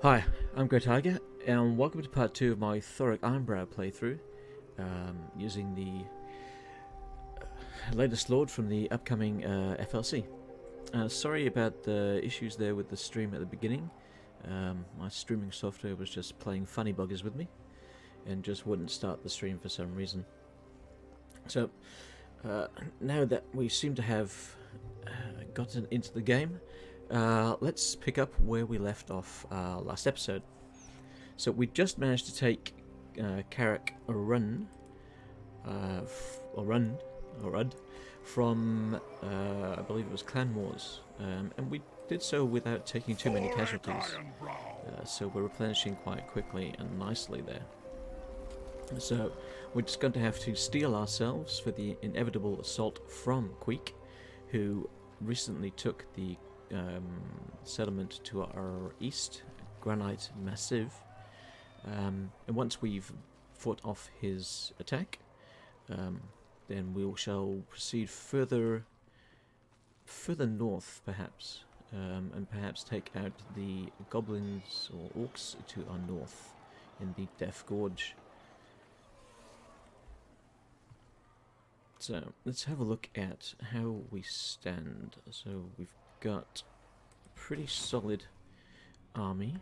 Hi, I'm Great Tiger, and welcome to part 2 of my Thorek Ironbrow playthrough, using the latest Lord from the upcoming FLC. Sorry about the issues there with the stream at the beginning. My streaming software was just playing funny buggers with me, and just wouldn't start the stream for some reason. So, now that we seem to have gotten into the game, let's pick up where we left off last episode. So we just managed to take Carrick Run from I believe it was Clan Wars, and we did so without taking too many casualties. So we're replenishing quite quickly and nicely there. So we're just going to have to steel ourselves for the inevitable assault from Queek, who recently took the settlement to our east, Granite Massive, and once we've fought off his attack, then we shall proceed further north, perhaps, and perhaps take out the goblins or orcs to our north in the Death Gorge. So let's have a look at how we stand. So we've got a pretty solid army.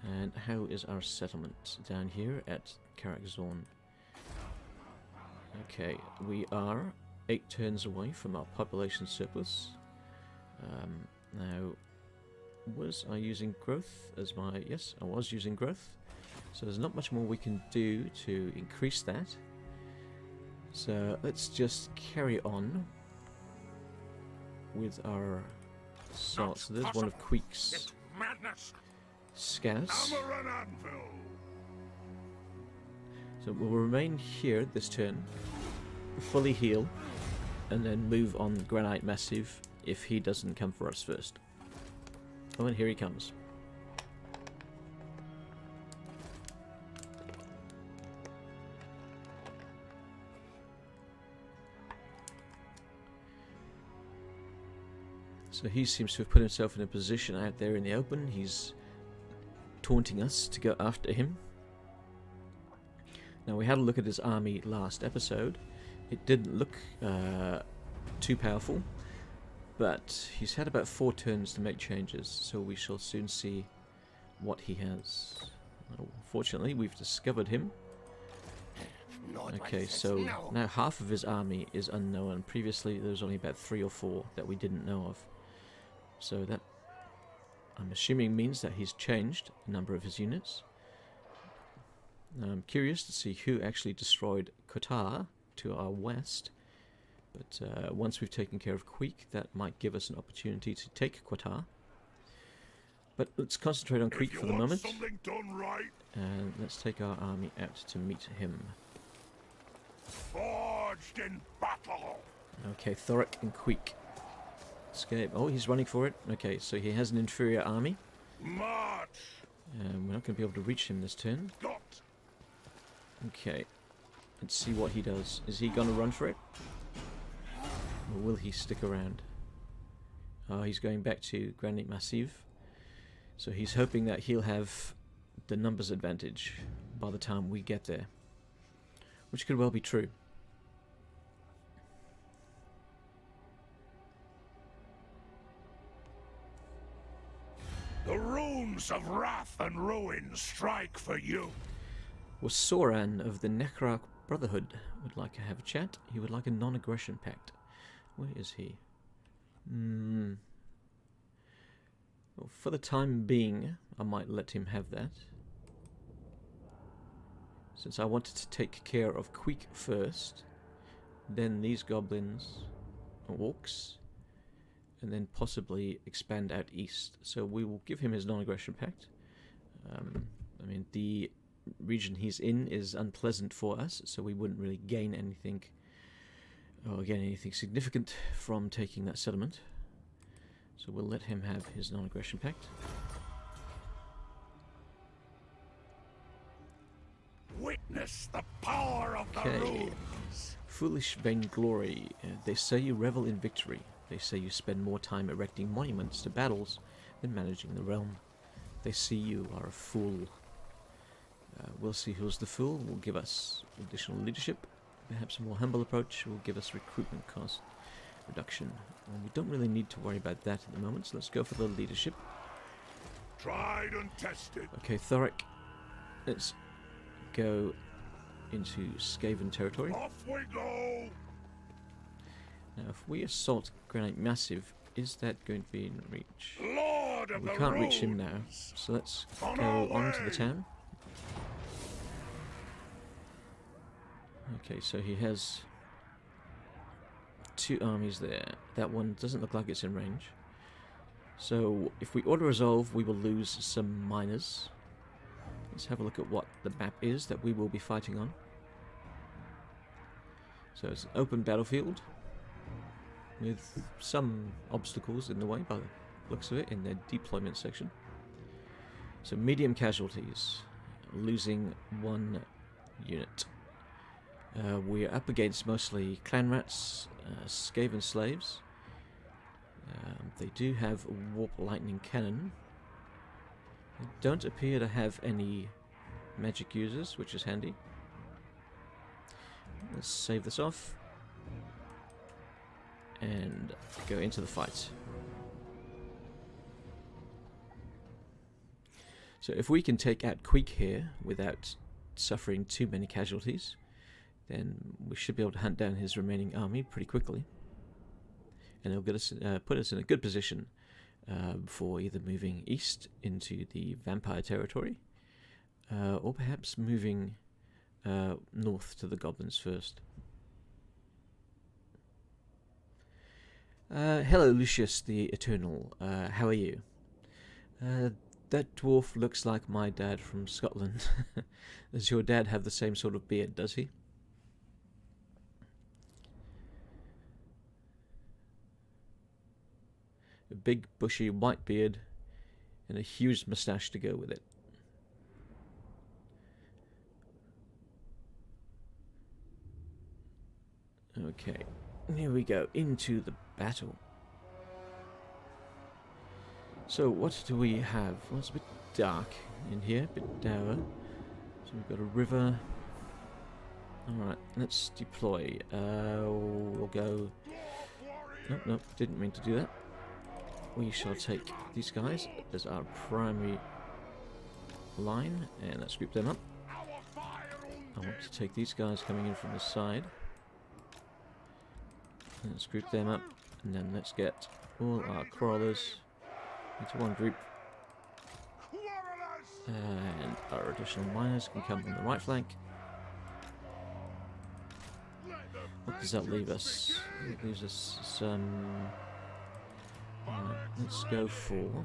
And how is our settlement down here at Carrickzorn? Okay, we are 8 turns away from our population surplus. Now, was I using growth as my... Yes, I was using growth. So there's not much more we can do to increase that. So let's just carry on with our assault. So there's one of Queek's scouts. So we'll remain here this turn, fully heal, and then move on Granite Massive if he doesn't come for us first. Oh, and here he comes. So he seems to have put himself in a position out there in the open. He's taunting us to go after him. Now, we had a look at his army last episode. It didn't look too powerful, but he's had about 4 turns to make changes, so we shall soon see what he has. Fortunately, we've discovered him. Okay, so now half of his army is unknown. Previously, there was only about 3 or 4 that we didn't know of. So that, I'm assuming, means that he's changed a number of his units. Now, I'm curious to see who actually destroyed Kotar to our west. But once we've taken care of Queek, that might give us an opportunity to take Kotar. But let's concentrate on Queek for the moment. And let's take our army out to meet him. Forged in battle. Okay, Thorek and Queek. Escape. Oh, he's running for it. Okay, so he has an inferior army. March. We're not going to be able to reach him this turn. Got. Okay, let's see what he does. Is he going to run for it? Or will he stick around? Oh, he's going back to Granite Massive. So he's hoping that he'll have the numbers advantage by the time we get there. Which could well be true. The runes of wrath and ruin strike for you. Well, Soran of the Necrarch Brotherhood would like to have a chat. He would like a non-aggression pact. Where is he? Well, for the time being, I might let him have that. Since I wanted to take care of Queek first, then these goblins, orcs, and then possibly expand out east. So we will give him his non-aggression pact. I mean, the region he's in is unpleasant for us, so we wouldn't really gain anything, or gain anything significant from taking that settlement. So we'll let him have his non-aggression pact. Witness the power of the runes. Foolish vainglory. They say you revel in victory. They say you spend more time erecting monuments to battles than managing the realm. They see you are a fool. We'll see who's the fool. Will give us additional leadership. Perhaps a more humble approach will give us recruitment cost reduction. And we don't really need to worry about that at the moment, so let's go for the leadership. Tried and tested. Okay, Thorek, let's go into Skaven territory. Off we go. Now, if we assault Granite Massive, is that going to be in reach? Lord of We the can't reach him Roads. now, so let's On go our on to the way. town. Okay, so he has 2 armies there. That one doesn't look like it's in range. So if we auto-resolve, we will lose some miners. Let's have a look at what the map is that we will be fighting on. So it's an open battlefield with some obstacles in the way by the looks of it in their deployment section. So medium casualties, losing 1 unit. We're up against mostly clan rats, Skaven slaves. They do have a warp lightning cannon. They don't appear to have any magic users, which is handy. Let's save this off and go into the fight. So if we can take out Queek here without suffering too many casualties, then we should be able to hunt down his remaining army pretty quickly, and it'll get us, put us in a good position for either moving east into the vampire territory, or perhaps moving north to the goblins first. Hello, Lucius the Eternal. How are you? That dwarf looks like my dad from Scotland. Does your dad have the same sort of beard, does he? A big bushy white beard and a huge moustache to go with it. Okay, here we go, into the battle. So what do we have? Well, it's a bit dark in here, a bit dour. So we've got a river. Alright, let's deploy. We'll go... Nope, didn't mean to do that. We shall take these guys as our primary line, and let's group them up. I want to take these guys coming in from the side. Let's group them up, and then let's get all our crawlers into one group. And our additional miners can come on the right flank. What does that leave us? It leaves us some... Alright, let's go for...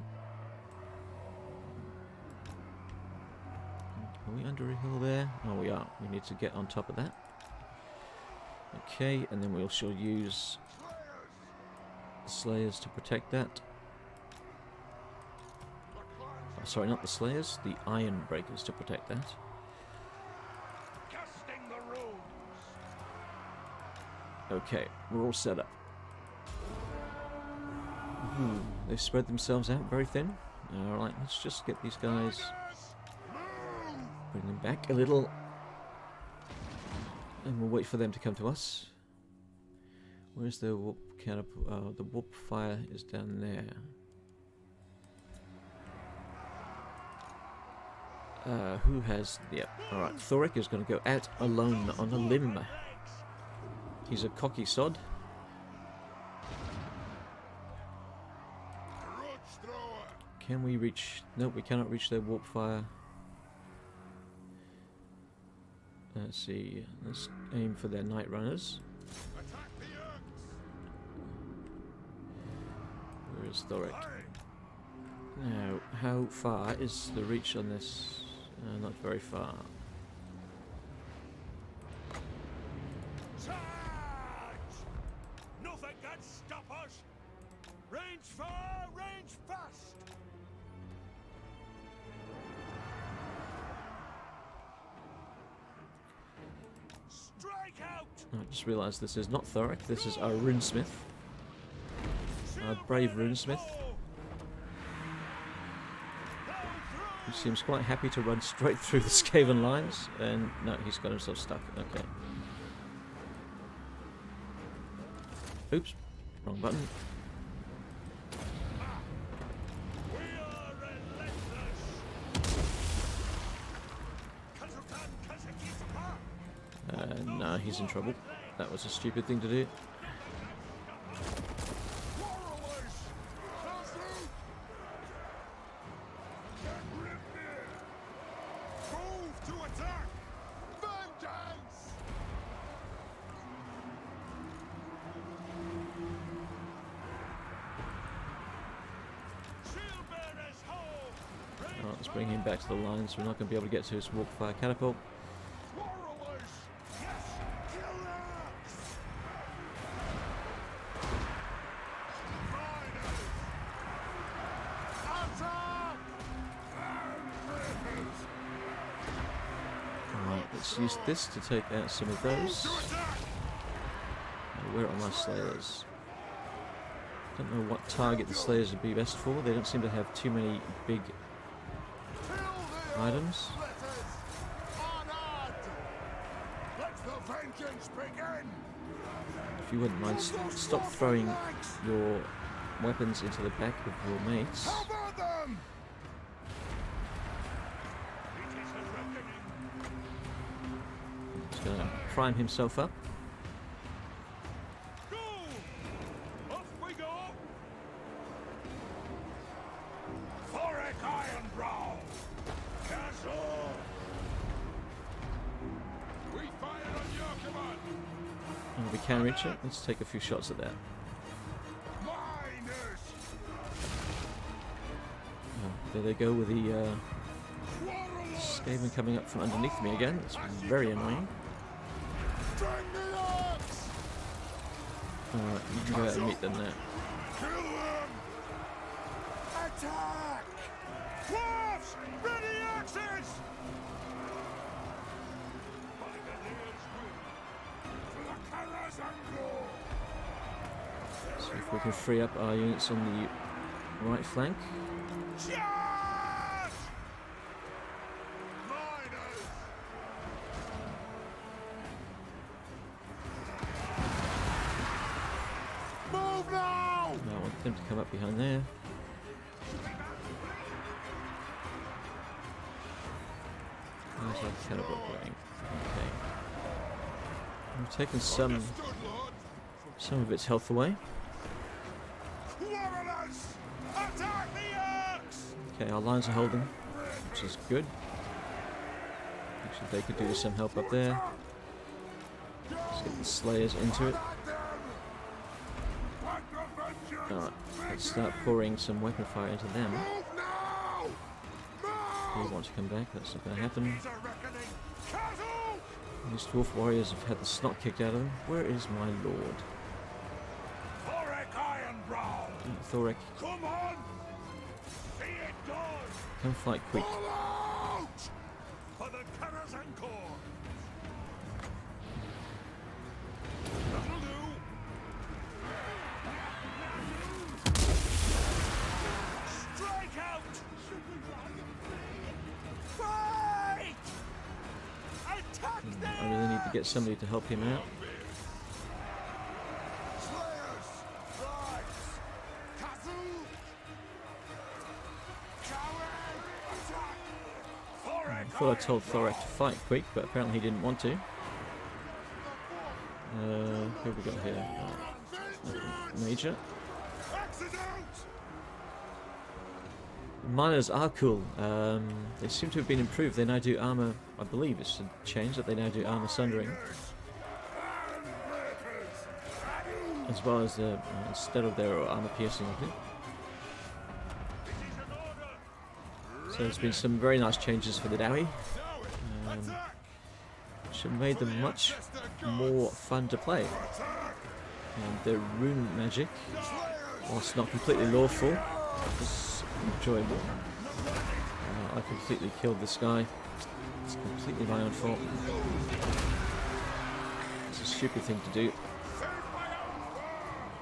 Are we under a hill there? Oh, we are. We need to get on top of that. Okay, and then we shall use the Slayers to protect that. Oh, sorry, not the Slayers, the Iron Breakers to protect that. Okay, we're all set up. Ooh, they've spread themselves out very thin. Alright, let's just get these guys, bring them back a little, and we'll wait for them to come to us. Where's the warp the warp fire is down there. Who has... Yep, alright, Thorek is going to go out alone on a limb. He's a cocky sod. Can we reach... Nope, we cannot reach their warp fire. Let's see. Let's aim for their night runners. Where is Thorek? Now, how far is the reach on this? Not very far. Nothing can stop us. Range far, range fast. Strike out. I just realised this is not Thorek, this is our runesmith. Our brave runesmith. He seems quite happy to run straight through the Skaven lines, and no, he's got himself stuck. Okay. Oops, wrong button. We are relentless. No, he's in trouble. That was a stupid thing to do. Move to attack. Vengeance. Shield bearers home. Alright, let's bring him back to the lines. We're not going to be able to get to his walk fire catapult. Quarrelers. Yes. Killers. Riders. Attack. Alright, let's use this to take out some of those. To attack. Where are my slayers? Don't know what target the slayers would be best for. They don't seem to have too many big Kill the items. letters. Honored. Let the vengeance begin. If you wouldn't mind, stop throwing your weapons into the back of your mates. Cover them. It is a reckoning. He's going to prime himself up. Go. Off we go. Thorek Ironbrow. Castle. We fire on your command. And we can reach it. Let's take a few shots at that. Miners. Oh, there they go with the Quarrelers. Skaven coming up from underneath me again. It's very annoying. Bring the axe. Alright, you can go out and meet them now. Kill them. Attack. Dwarfs. Ready axes. See if we can free up our units on the right flank. Charge! Miners! Move now! I want them to come up behind there. How's our catapult going? Okay. We've taken some Understood, Lord. of its health away. Warriors! Attack the axe! Okay, our lines are holding, which is good. Actually, they could do with some help up there. Let's get the slayers into it. Alright, let's start pouring some weapon fire into them. Move now! They Move! want to come back, that's not going to happen. It's a reckoning. Castle! These dwarf warriors have had the snot kicked out of them. Where is my lord? Thorek Ironbrow! Thorek, Come on! See it done! come fight quick. All out! For the Karazanko! That'll do! Strike out! Fight! Attack them! I really need to get somebody to help him out. Slayers! Rise! Kazoo! Coward! Attack! I Thorek thought I told Thorek to fight quick, but apparently he didn't want to. Who have we got here? Major. Accident! Miners are cool. They seem to have been improved. They now do armor. I believe it's a change that they now do armor sundering, as well as instead of their armor piercing. I think. So there's been some very nice changes for the Dowie, which have made them much more fun to play. And their rune magic, whilst not completely lawful, is enjoyable. I completely killed this guy. It's completely my own fault. It's a stupid thing to do.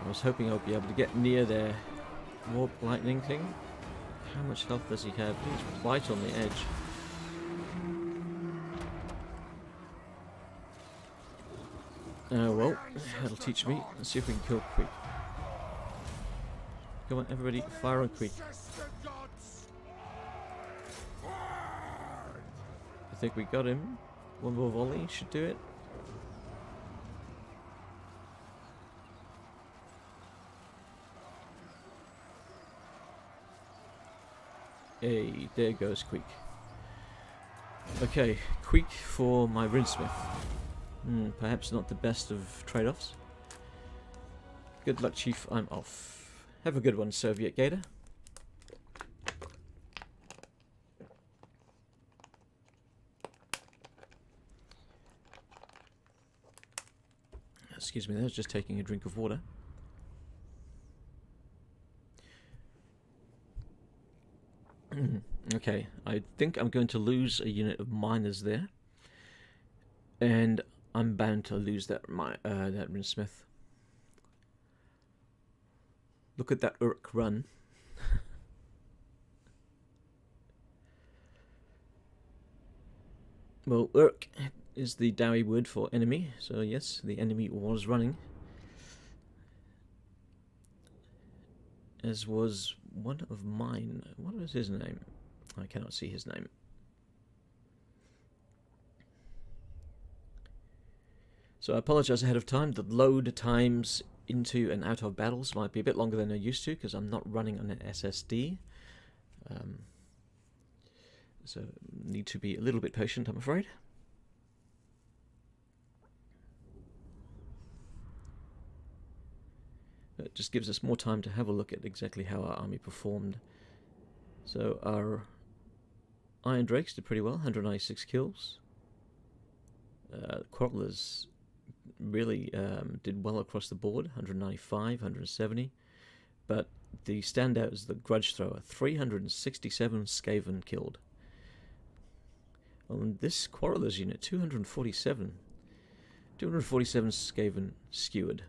I was hoping I would be able to get near their warp lightning thing. How much health does he have? He's right on the edge. Well, that'll teach me. Let's see if we can kill Creek. Come on, everybody, fire on Creek. I think we got him. One more volley should do it. Hey, there goes Creek. Okay, Creek for my Rinsmith. Perhaps not the best of trade-offs. Good luck, Chief. I'm off. Have a good one, Soviet Gator. Excuse me, I was just taking a drink of water. Okay, I think I'm going to lose a unit of miners there. And I'm bound to lose that that Rinsmith. Look at that Urk run. Well, Urk is the Dowie word for enemy, so yes, the enemy was running. As was one of mine. What was his name? I cannot see his name. So I apologize ahead of time. The load times into and out of battles might be a bit longer than I used to because I'm not running on an SSD. So need to be a little bit patient, I'm afraid. It just gives us more time to have a look at exactly how our army performed. So our Iron Drakes did pretty well, 196 kills. Quartlers really did well across the board, 195, 170. But the standout is the Grudge Thrower, 367 Skaven killed. On this Quarrelers unit, 247 Skaven skewered.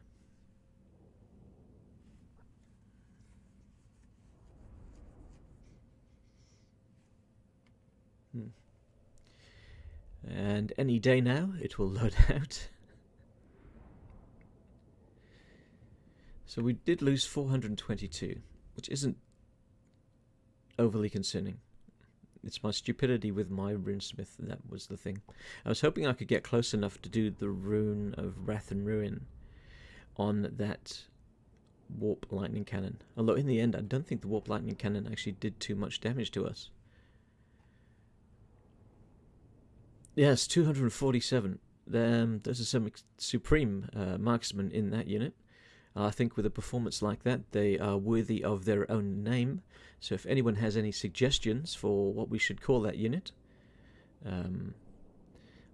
And any day now, it will load out. So we did lose 422, which isn't overly concerning. It's my stupidity with my Runesmith that was the thing. I was hoping I could get close enough to do the Rune of Wrath and Ruin on that Warp Lightning Cannon. Although in the end, I don't think the Warp Lightning Cannon actually did too much damage to us. Yes, 247. There's some supreme marksmen in that unit. I think with a performance like that, they are worthy of their own name. So if anyone has any suggestions for what we should call that unit,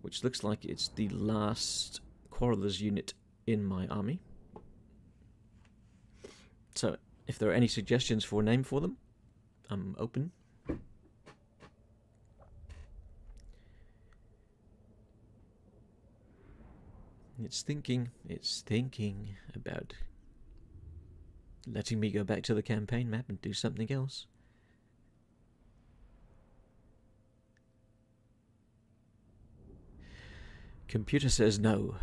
which looks like it's the last Quarrelers unit in my army. So if there are any suggestions for a name for them, I'm open. It's thinking about letting me go back to the campaign map and do something else. Computer says no.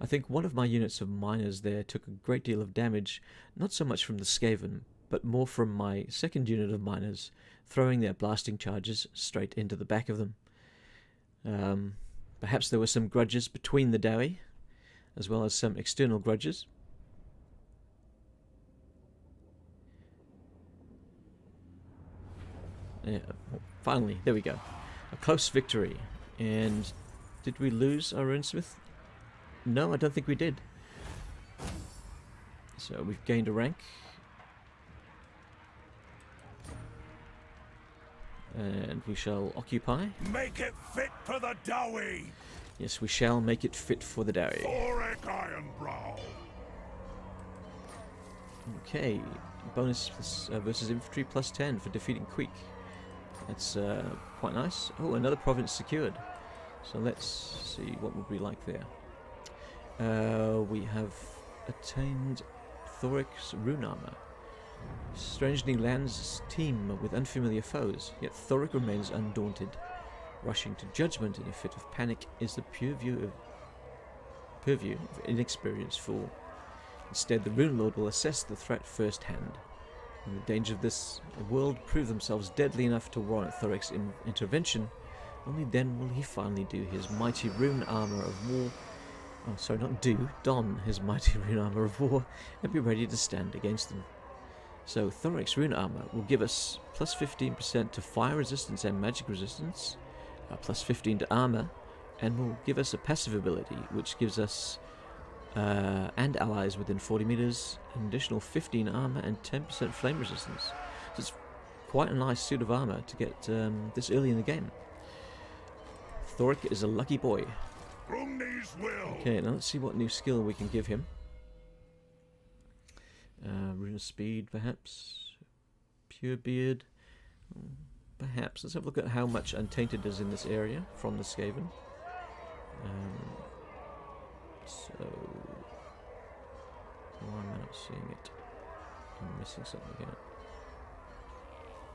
I think one of my units of miners there took a great deal of damage, not so much from the Skaven, but more from my second unit of miners throwing their blasting charges straight into the back of them. Perhaps there were some grudges between the Dowie, as well as some external grudges. Yeah, finally, there we go. A close victory. And did we lose our Runesmith? No, I don't think we did. So we've gained a rank. And we shall occupy. Make it fit for the Dowie! Yes, we shall make it fit for the Dowie. Thorek Ironbrow! Okay, bonus versus infantry plus 10 for defeating Creek. That's quite nice. Oh, another province secured. So let's see what would be like there. We have attained Thorek's rune armor. Strange new lands teem with unfamiliar foes, yet Thorek remains undaunted. Rushing to judgment in a fit of panic is the purview of inexperienced fool. Instead, the Rune Lord will assess the threat firsthand. When the dangers of this world prove themselves deadly enough to warrant Thorek's intervention, only then will he finally do his mighty rune armor of war. Oh, sorry, not do, don his mighty rune armor of war and be ready to stand against them. So, Thorek's rune armor will give us plus 15% to fire resistance and magic resistance, plus 15 to armor, and will give us a passive ability which gives us and allies within 40 meters an additional 15 armor and 10% flame resistance. So it's quite a nice suit of armor to get this early in the game. Thorek is a lucky boy. Okay, now let's see what new skill we can give him. Rune of speed, perhaps. Pure beard, perhaps. Let's have a look at how much Untainted is in this area from the Skaven. So, why am I not seeing it? I'm missing something again.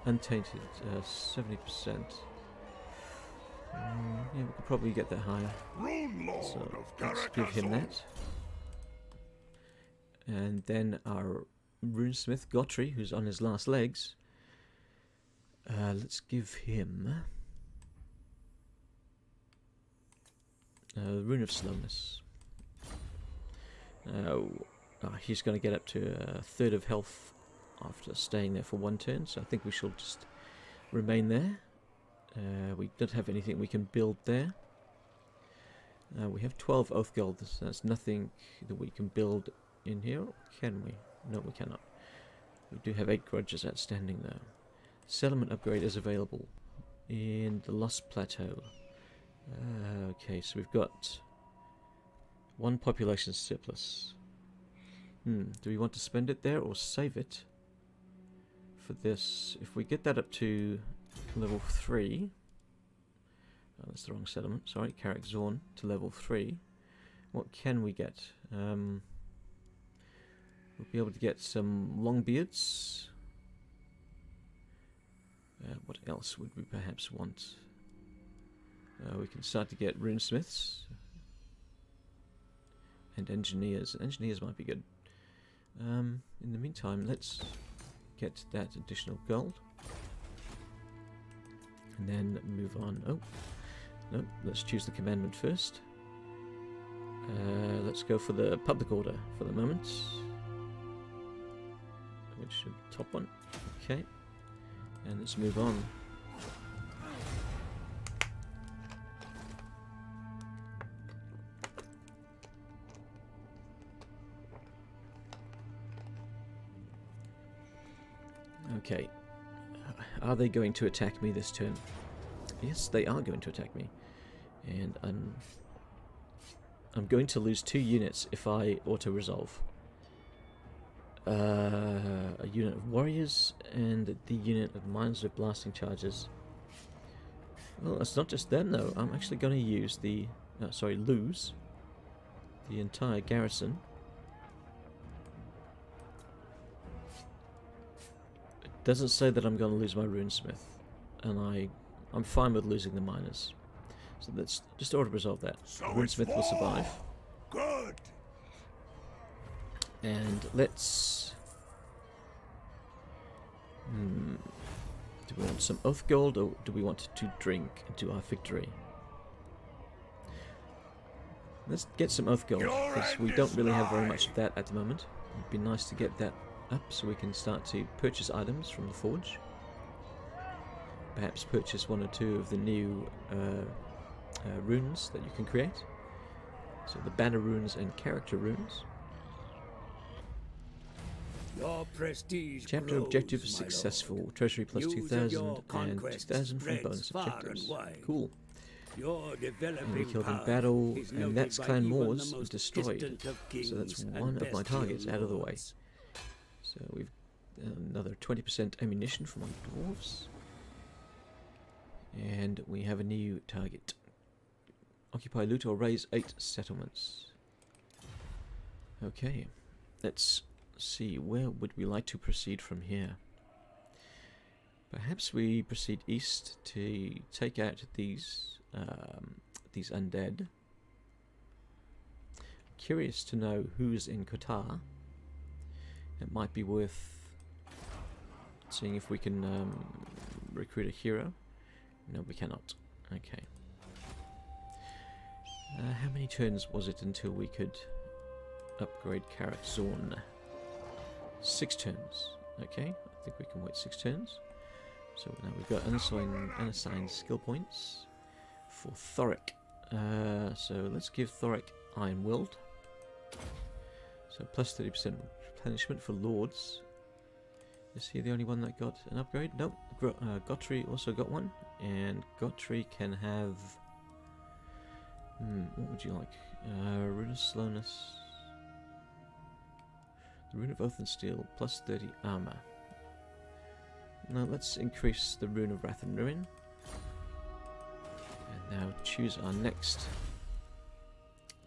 Untainted, 70%. Yeah, we could probably get that higher. So let's give him that. And then our runesmith Gotri, who's on his last legs. Let's give him Rune of Slowness. He's going to get up to a third of health after staying there for one turn, so I think we shall just remain there. We don't have anything we can build there. We have 12 oath gold, so that's nothing that we can build in here. Can we? No, we cannot. We do have 8 grudges outstanding though. Settlement upgrade is available in the Lost Plateau. Okay, so we've got 1 population surplus. Do we want to spend it there or save it for this? If we get that up to level 3, that's the wrong settlement, sorry, Carrick Zorn to level 3, what can we get? We'll be able to get some Longbeards. What else would we perhaps want? We can start to get runesmiths and engineers. Engineers might be good. In the meantime, let's get that additional gold and then move on. Oh, no, let's choose the commandment first. Let's go for the public order for the moment, which should top one. Okay, and let's move on. Okay, are they going to attack me this turn? Yes, they are going to attack me, and I'm going to lose 2 units if I auto-resolve. A unit of warriors and the unit of mines with blasting charges. Well, it's not just them though. I'm actually going to use the lose the entire garrison. It doesn't say that I'm going to lose my runesmith, and I'm fine with losing the miners. So let's just auto-resolve that. Runesmith will survive. Good. And let's... do we want some oath gold, or do we want to drink to our victory? Let's get some oath gold, because we don't really have very much of that at the moment. It'd be nice to get that up so we can start to purchase items from the forge. Perhaps purchase 1 or 2 of the new runes that you can create. So the banner runes and character runes. Your prestige Chapter grows, objective my successful. lord. Treasury plus News 2,000 of your and conquests 2,000 from spreads bonus far and objectives. wide. Cool. Your And developing we killed in power battle, is and noted that's by Clan even the Moors most destroyed. distant of So that's kings and one of my bestial targets out of the way. lords. So we've another 20% ammunition from our dwarves. And we have a new target. Occupy, loot, or raise 8 settlements. Okay, let's see, where would we like to proceed from here? Perhaps we proceed east to take out these undead. Curious to know who's in Qatar. It might be worth seeing if we can recruit a hero. No, we cannot. Okay. How many turns was it until we could upgrade Karak Zorn? 6 turns. Okay, I think we can wait 6 turns. So now we've got unassigned skill points for Thorek. So let's give Thorek Ironbrow. So plus 30% replenishment for Lords. Is he the only one that got an upgrade? Nope. Gotri also got one. And Gotri can have... what would you like? Rune of Slowness. The Rune of Oath and Steel, plus 30 armor. Now let's increase the Rune of Wrath and Ruin. And now choose our next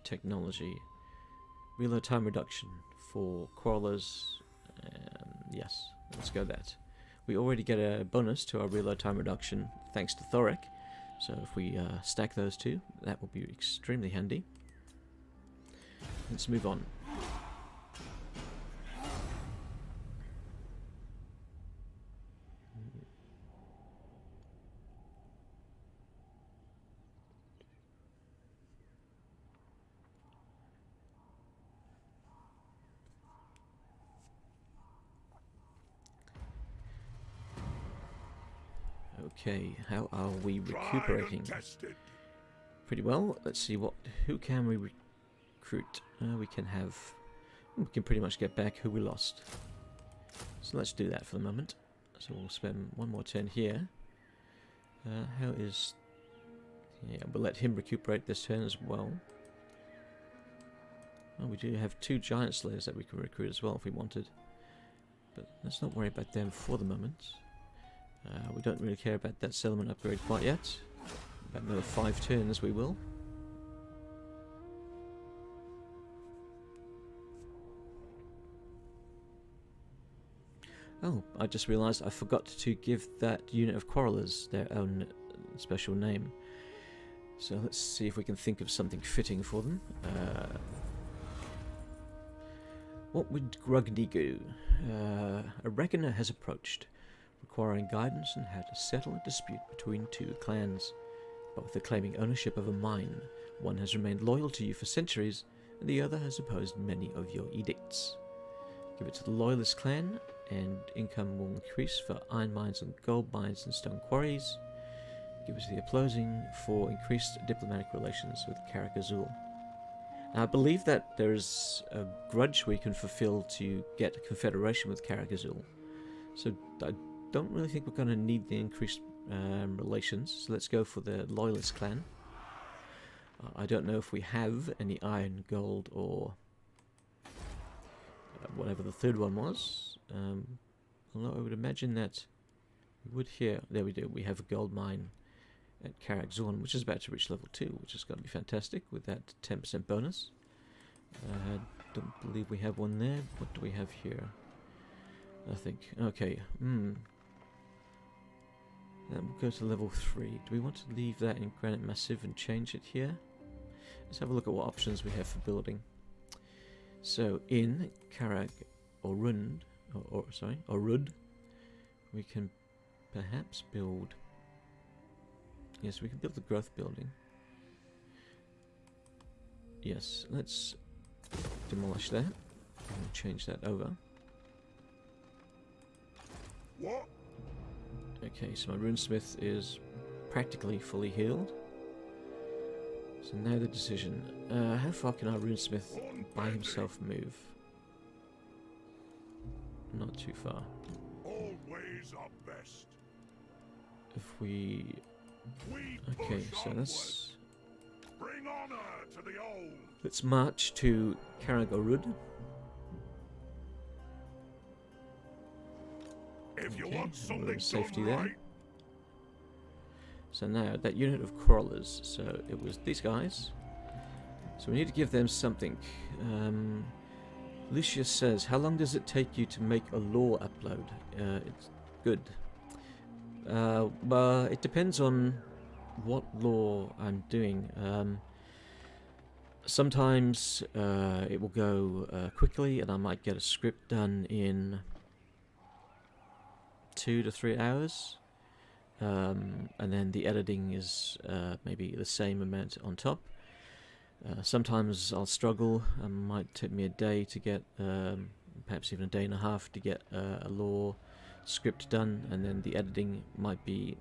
technology. Reload time reduction for Quarrelers. Yes, let's go that. We already get a bonus to our reload time reduction thanks to Thorek. So if we stack those two, that will be extremely handy. Let's move on. Okay, how are we recuperating? Pretty well. Let's see who can we recruit? We can pretty much get back who we lost. So let's do that for the moment. So we'll spend one more turn here. Yeah, we'll let him recuperate this turn as well. Well, we do have 2 giant slayers that we can recruit as well if we wanted. But let's not worry about them for the moment. We don't really care about that settlement upgrade quite yet. About another 5 turns we will. Oh, I just realised I forgot to give that unit of Quarrelers their own special name. So let's see if we can think of something fitting for them. What would Grugny do? A reckoner has approached, requiring guidance on how to settle a dispute between 2 clans. Both are claiming ownership of a mine. One has remained loyal to you for centuries, and the other has opposed many of your edicts. Give it to the Loyalist clan, and income will increase for iron mines and gold mines and stone quarries. Give it to the opposing for increased diplomatic relations with Karak Azul. Now, I believe that there's a grudge we can fulfill to get a confederation with Karak Azul. So I don't really think we're going to need the increased relations, so let's go for the Loyalist clan. I don't know if we have any iron, gold, or whatever the third one was. Although I would imagine that we would here. There we do. We have a gold mine at Karak Zorn, which is about to reach level 2, which is going to be fantastic with that 10% bonus. Don't believe we have one there. What do we have here? I think. Okay. Then we'll go to level 3. Do we want to leave that in Granite Massive and change it here? Let's have a look at what options we have for building. So in Karak or Rud, we can perhaps build. Yes, we can build the growth building. Yes, let's demolish that and change that over. What? Okay, so my runesmith is practically fully healed. So now the decision. How far can our runesmith by himself move? Not too far. Always our best. If we... Okay, so let's... Bring honor to the old. Let's march to Karagorud. If you Okay, want a little something safety done there. right, So now, that unit of crawlers, so it was these guys. So we need to give them something. Lucius says, how long does it take you to make a lore upload? It's good. Well, it depends on what lore I'm doing. Sometimes it will go quickly and I might get a script done in 2 to 3 hours. And then the editing is maybe the same amount on top. Sometimes I'll struggle. It might take me a day to get, perhaps even a day and a half to get a lore script done, and then the editing might be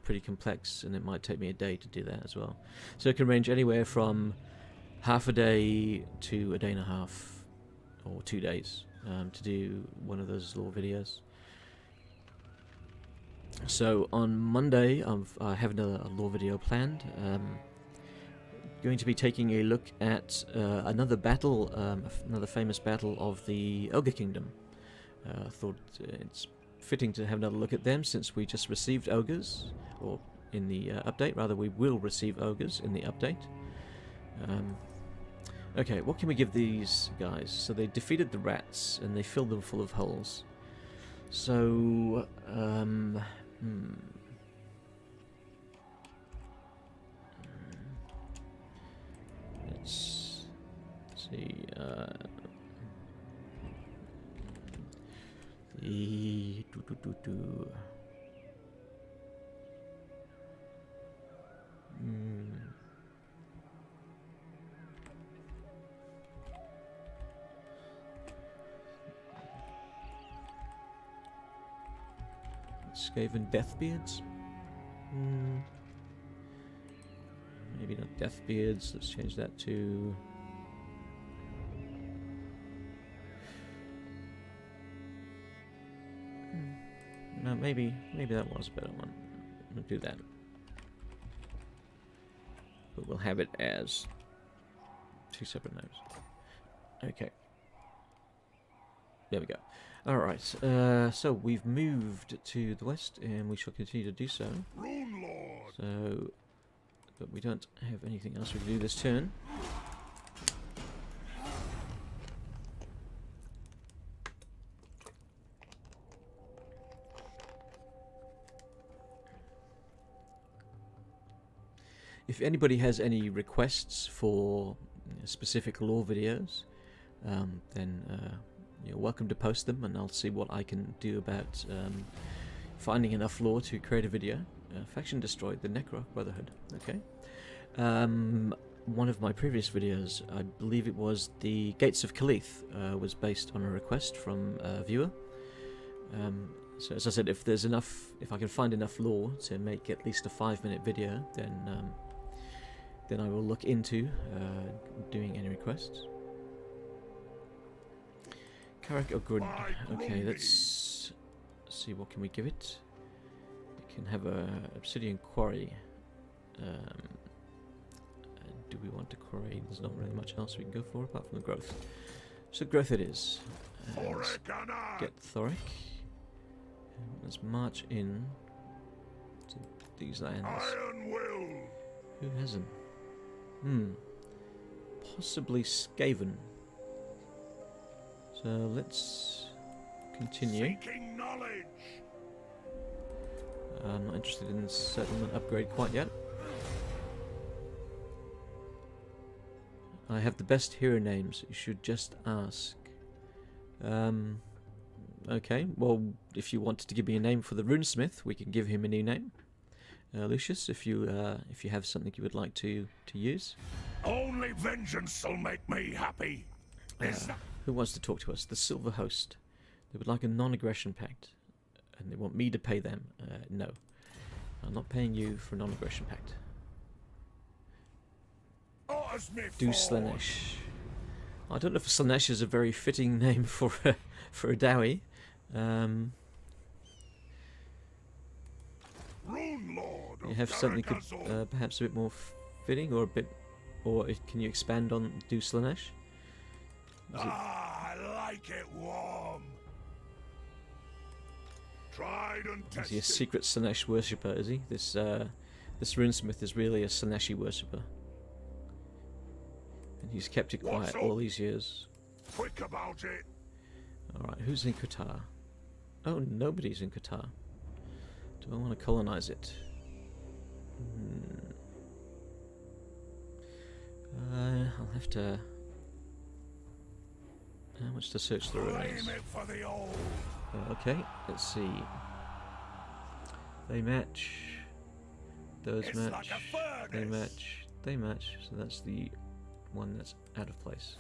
pretty complex and it might take me a day to do that as well. So it can range anywhere from half a day to a day and a half or 2 days to do one of those lore videos. So on Monday I have another lore video planned. Going to be taking a look at another battle, another famous battle of the Ogre Kingdom. Thought it's fitting to have another look at them since we just received ogres, or in the update, rather we will receive ogres in the update. Okay, what can we give these guys? So they defeated the rats and they filled them full of holes. So, let's see, Skaven Deathbeards? Maybe not Deathbeards, let's change that to... No, maybe that was a better one. We'll do that. But we'll have it as 2 separate names. Okay. There we go. Alright, so we've moved to the west and we shall continue to do so. So, but we don't have anything else we can do this turn. If anybody has any requests for specific lore videos, then you're welcome to post them and I'll see what I can do about finding enough lore to create a video. Faction destroyed, the Necro Brotherhood. Okay. One of my previous videos, I believe it was the Gates of Kaleeth, was based on a request from a viewer. So as I said, if I can find enough lore to make at least a 5-minute video, then I will look into doing any requests. Carrick or good. Okay, let's see, what can we give it? We can have a obsidian quarry. Do we want to quarry? There's not really much else we can go for apart from the growth. So growth it is. Let's get Thorek. Let's march in to these lands. Who hasn't? Possibly Skaven. So let's continue. I'm not interested in settlement upgrade quite yet. I have the best hero names. You should just ask. Okay. Well, if you wanted to give me a name for the runesmith, we can give him a new name. Lucius, if you have something you would like to use. Only vengeance will make me happy. Who wants to talk to us? The Silver Host. They would like a non-aggression pact, and they want me to pay them. No, I'm not paying you for a non-aggression pact. Do Slanesh. I don't know if Slanesh is a very fitting name for a Dowie. You have something perhaps a bit more fitting, or can you expand on Do Slanesh? I like it warm. Tried and tested. Is he a secret Slanesh worshipper? Is he? This runesmith is really a Slaneshi worshipper, and he's kept it quiet all these years. quick about it. Alright, who's in Qatar? Oh, nobody's in Qatar. Do I want to colonize it? I'll have to... How much to search the ruins? Claim it for the old. Okay, let's see. They match. Those It's match. like a They furnace. match. They match. So that's the one that's out of place.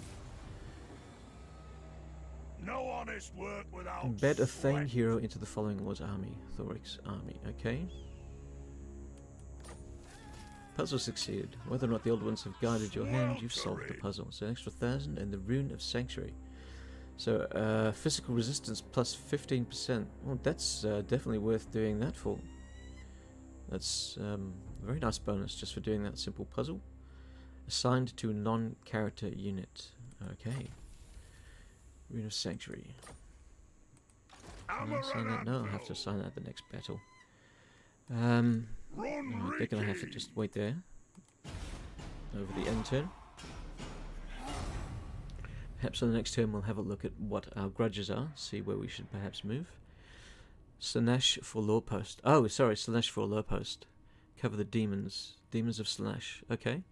No honest work without Embed a Thane sweat. hero into the following lord's army. Thorek's army. Okay. Puzzle succeeded. Whether or not the old ones have guided your hand, you've solved the puzzle. So an extra 1,000 and the Rune of Sanctuary. So physical resistance plus 15%. Well, that's definitely worth doing that for. That's a very nice bonus just for doing that simple puzzle. Assigned to a non-character unit. Okay. Rune of Sanctuary. Can I assign that? No, I'll have to assign that at the next battle. They're going to have to just wait there. Over the end turn. Perhaps on the next turn we'll have a look at what our grudges are. See where we should perhaps move. Slanesh for law post. Oh, sorry, Slanesh for law post. Cover the demons. Demons of Slanesh. Okay.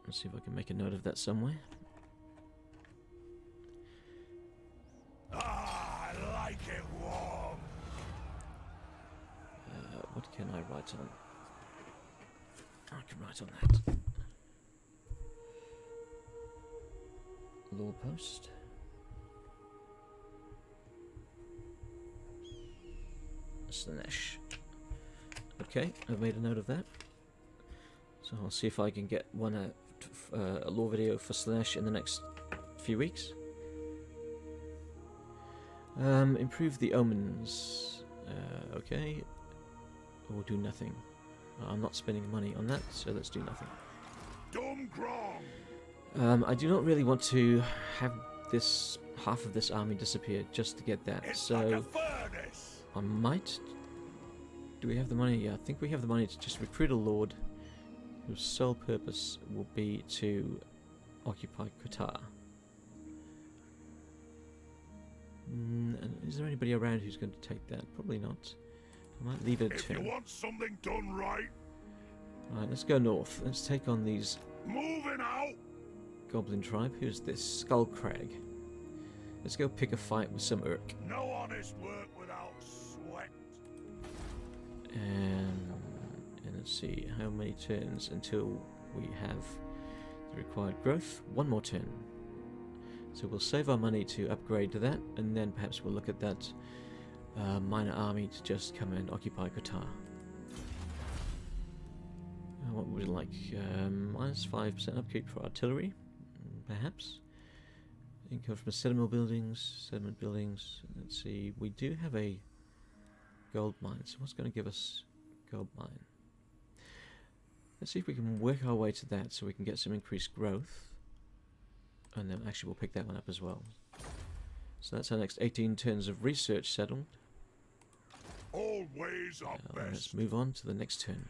Let's see if I can make a note of that somewhere. I like it warm. What can I write on? I can write on that. Law post. Slanesh. Okay, I've made a note of that. So I'll see if I can get one a law video for Slanesh in the next few weeks. Improve the omens. Okay. Or do nothing. I'm not spending money on that, so let's do nothing. I do not really want to have this half of this army disappear just to get that. It's So like a furnace. I might. Do we have the money? Yeah, I think we have the money to just recruit a lord whose sole purpose will be to occupy Qatar. And is there anybody around who's going to take that? Probably not. I might leave it a If you turn. want something done right, Alright, let's go north. Let's take on these moving out. goblin tribe. Who's this? Skullcrag. Let's go pick a fight with some Urk. No honest work without sweat. And let's see, how many turns until we have the required growth? One more turn. So we'll save our money to upgrade to that, and then perhaps we'll look at that minor army to just come and occupy Qatar. What would we like? Minus 5% upkeep for artillery, perhaps. Income from settlement buildings. Let's see, we do have a gold mine. So what's going to give us gold mine? Let's see if we can work our way to that so we can get some increased growth. And then actually we'll pick that one up as well. So that's our next 18 turns of research settled. All ways are Let's best. move on to the next turn.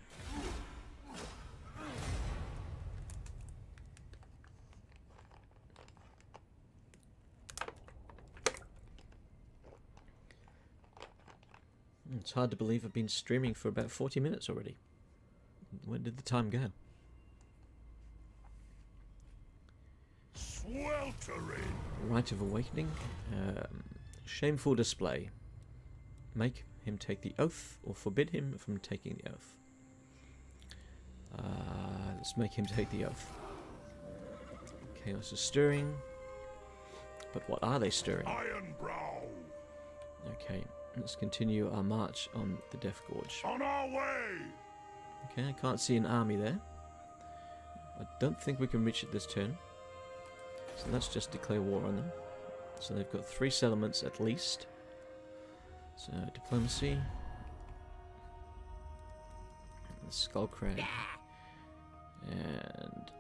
It's hard to believe I've been streaming for about 40 minutes already. Where did the time go? Sweltering. Rite of Awakening. Shameful display. Make him take the oath or forbid him from taking the oath. Let's make him take the oath. Chaos is stirring. But what are they stirring? Ironbrow. Okay, let's continue our march on the Death Gorge. On our way. Okay, I can't see an army there. I don't think we can reach it this turn. So let's just declare war on them. So they've got 3 settlements at least. So diplomacy. The Skullcrag. And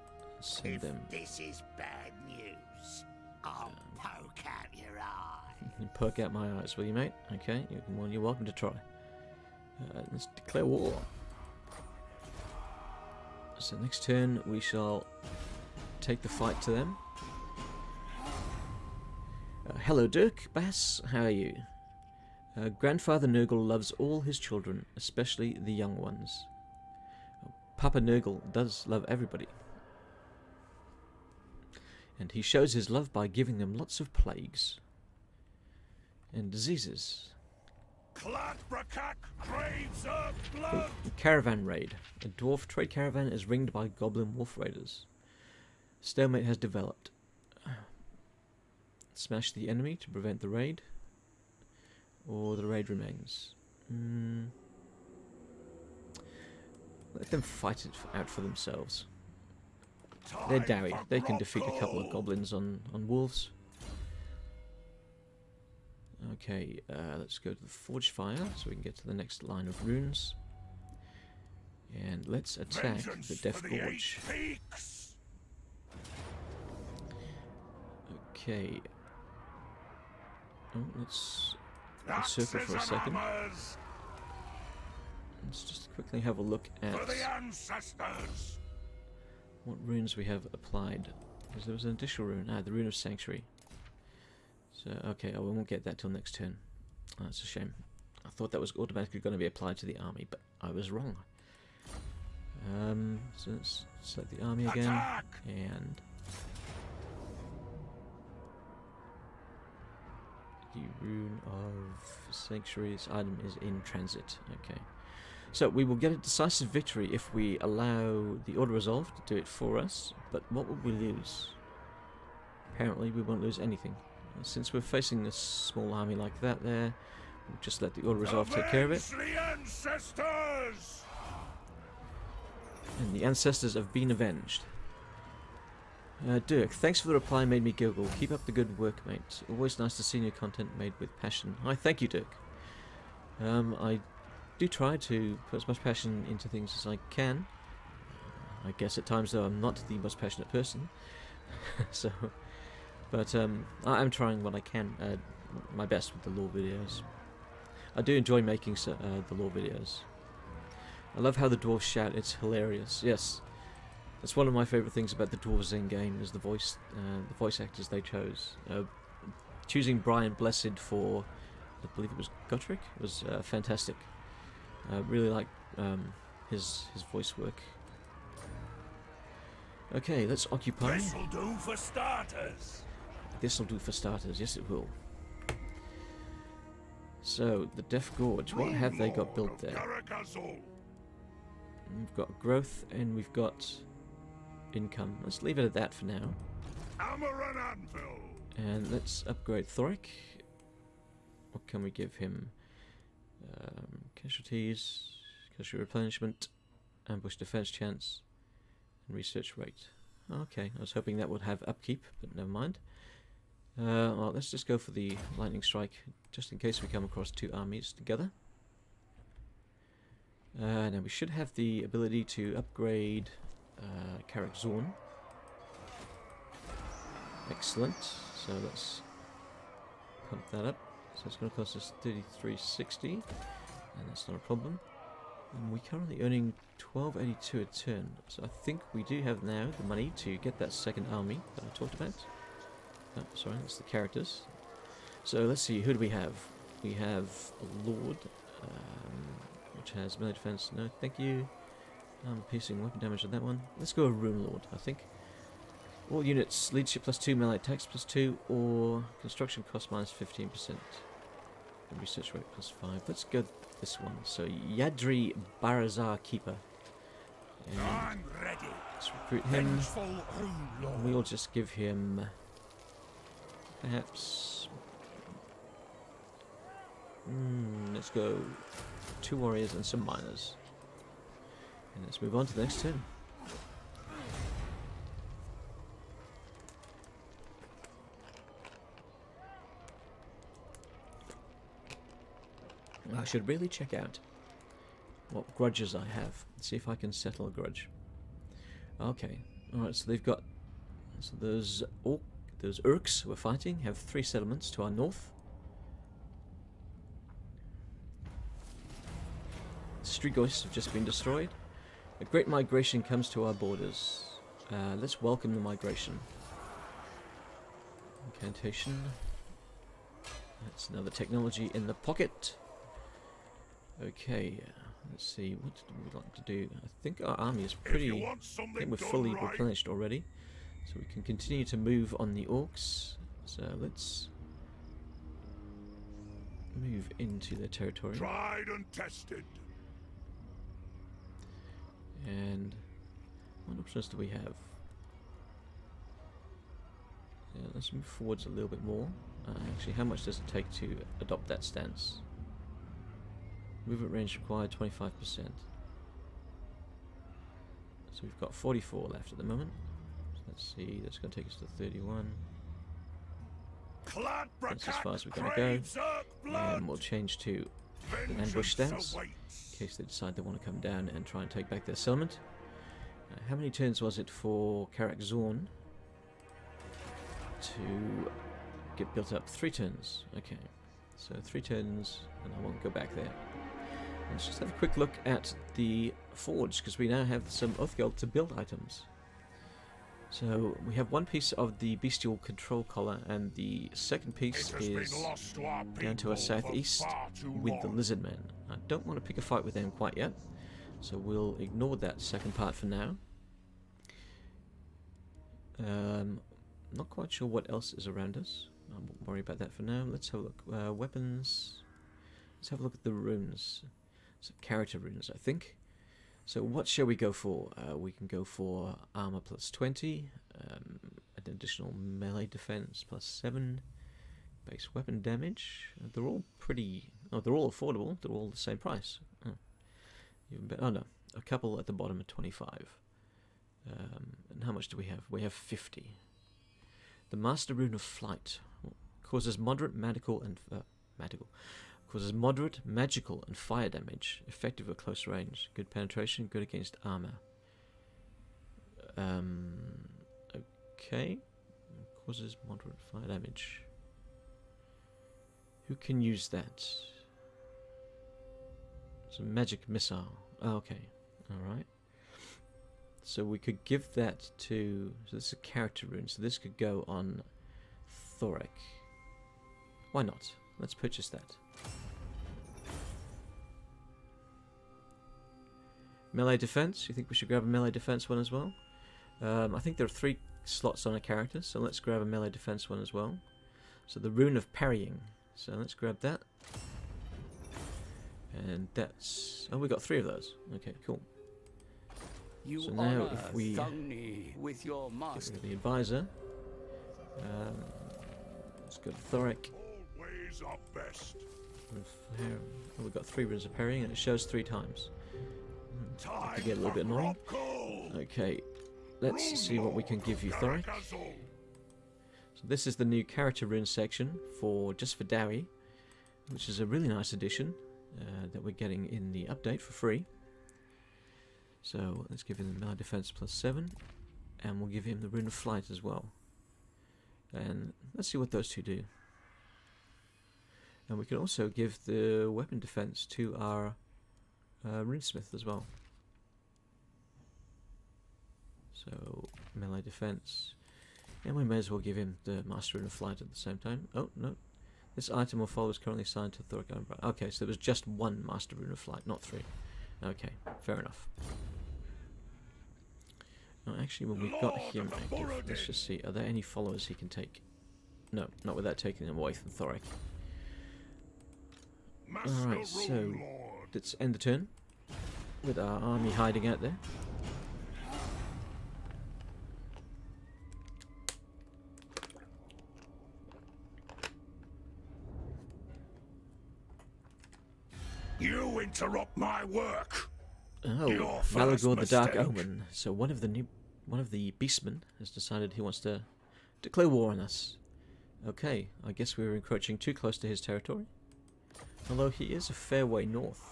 send If them. this is bad news, I'll poke out your eye. You poke out my eyes, will you, mate? Okay, you're welcome to try. Let's declare war. So next turn we shall take the fight to them. Hello, Dirk. Bass, how are you? Grandfather Nurgle loves all his children, especially the young ones. Papa Nurgle does love everybody. And he shows his love by giving them lots of plagues. And diseases. Clatbrakak craves of blood. Caravan raid. A dwarf trade caravan is ringed by goblin wolf raiders. Stalemate has developed. Smash the enemy to prevent the raid. Or the raid remains. Let them fight it out for themselves. They're Dowie. They can defeat a couple of goblins on wolves. Okay, let's go to the Forged Fire so we can get to the next line of runes. And let's attack the Death Gorge. Okay. Oh, let's circle for a second. Let's just quickly have a look at what runes we have applied. Because there was an additional rune. The Rune of Sanctuary. So, okay, we won't get that till next turn. Oh, that's a shame. I thought that was automatically going to be applied to the army, but I was wrong. So let's select the army again. Attack! And the Rune of Sanctuary. This item is in transit. Okay. So we will get a decisive victory if we allow the Order Resolve to do it for us, but what will we lose? Apparently we won't lose anything. Since we're facing a small army like that there, we'll just let the Order Resolve take care of it. The ancestors! And the ancestors have been avenged. Dirk, thanks for the reply, made me giggle. Keep up the good work, mate. Always nice to see new content made with passion. Hi, thank you, Dirk. I do try to put as much passion into things as I can. I guess at times, though, I'm not the most passionate person. So, but I am trying what I can, my best with the lore videos. I do enjoy making the lore videos. I love how the dwarves shout, it's hilarious. Yes, that's one of my favourite things about the Dwarves in game is the voice actors they chose. Choosing Brian Blessed for, I believe it was Gotrek, was fantastic. I really like his voice work. Okay, let's occupy. This'll do for starters. This'll do for starters, yes it will. So, the Death Gorge, what have they got built there? We've got growth and we've got income. Let's leave it at that for now. Hammer and anvil. And let's upgrade Thorek. What can we give him? Casualties, casualty replenishment, ambush defense chance, and research rate. Okay, I was hoping that would have upkeep, but never mind. Well, let's just go for the lightning strike, just in case we come across two armies together. Now we should have the ability to upgrade Carrick Zorn. Excellent. So let's pump that up. So it's going to cost us 3360, and that's not a problem. And we're currently earning 1282 a turn. So I think we do have now the money to get that second army that I talked about. Oh, sorry, that's the characters. So let's see, who do we have? We have a Lord, which has melee defense. No, thank you. Piercing weapon damage on that one. Let's go a Rune Lord, I think. All units, leadership +2, melee attacks +2, or construction cost -15%. And research rate +5. Let's go this one. So Yadri Barazar Keeper. And I'm ready. let's recruit him. Vengeful Rune Lord. We'll just give him perhaps let's go 2 warriors and some miners. And let's move on to the next turn. I should really check out what grudges I have. See if I can settle a grudge. Okay, alright, so they've got... So those Urks we're fighting have 3 settlements to our north. Strigos have just been destroyed. A great migration comes to our borders. Let's welcome the migration. Incantation. That's another technology in the pocket. Okay, let's see, what do we like to do? I think our army is pretty... I think we're fully replenished already. So we can continue to move on the orcs. So let's move into their territory. Tried and tested. And what options do we have? Yeah, let's move forwards a little bit more. Actually, how much does it take to adopt that stance? Movement range required 25%. So we've got 44 left at the moment. So let's see, that's going to take us to 31. That's as far as we're going to go. And we'll change to an ambush stance in case they decide they want to come down and try and take back their settlement. How many turns was it for Karak Zorn to get built up? 3 turns. Okay, so 3 turns, and I won't go back there. Let's just have a quick look at the forge, because we now have some oath gold to build items. So we have 1 piece of the bestial control collar, and the second piece is down to our southeast with the lizard men. I don't want to pick a fight with them quite yet, so we'll ignore that second part for now. Not quite sure what else is around us. I won't worry about that for now. Let's have a look. Weapons. Let's have a look at the runes. So character runes, I think. So what shall we go for? We can go for armor plus 20, an additional melee defense plus 7, base weapon damage. They're all pretty... Oh, they're all affordable. They're all the same price. Oh, even better. Oh no, a couple at the bottom are 25. And how much do we have? We have 50. The Master Rune of Flight causes moderate magical and magical and fire damage, effective at close range, good penetration, good against armor. Okay, causes moderate fire damage. Who can use that? It's a magic missile. Oh, okay, all right. So we could give that to... So this is a character rune, so this could go on Thorek. Why not? Let's purchase that. Melee defense. You think we should grab a melee defense one as well? I think there are 3 slots on a character, so let's grab a melee defense one as well. So the Rune of Parrying. So let's grab that. And that's... Oh, we got 3 of those. Okay, cool. So now if we with your master. get rid of the advisor, let's go to Thorek. Always our best. Oh, we've got 3 runes of parrying, and it shows 3 times. That could get a little bit annoying. Okay, let's see what we can give you, Thorek. So this is the new character rune section for just for Dowie, which is a really nice addition that we're getting in the update for free. So let's give him the melee defense plus 7, and we'll give him the Rune of Flight as well. And let's see what those 2 do. And we can also give the weapon defense to our runesmith as well. So melee defense, and we may as well give him the Master Rune of Flight at the same time. Oh no, this item or follow is currently assigned to Thorek Ironbrow. Okay, so there was just 1 Master Rune of Flight, not 3. Okay, fair enough. Oh, actually, when we've got him active, let's just see, are there any followers he can take? No, not without taking them away from Thorek. Alright, so let's end the turn with our army hiding out there. You interrupt my work. Oh, Malagor the Dark Omen. So one of the beastmen has decided he wants to declare war on us. Okay, I guess we were encroaching too close to his territory. Although he is a fair way north.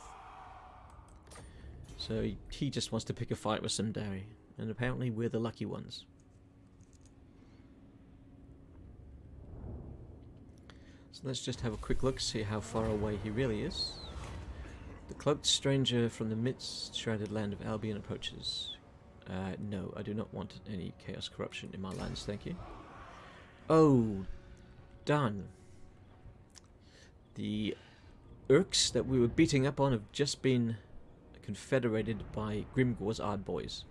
So he just wants to pick a fight with some Dowie. And apparently we're the lucky ones. So let's just have a quick look, see how far away he really is. The cloaked stranger from the mist-shrouded land of Albion approaches. No, I do not want any chaos corruption in my lands, thank you. Oh, darn. The Urks that we were beating up on have just been confederated by Grimgor's Ard Boys.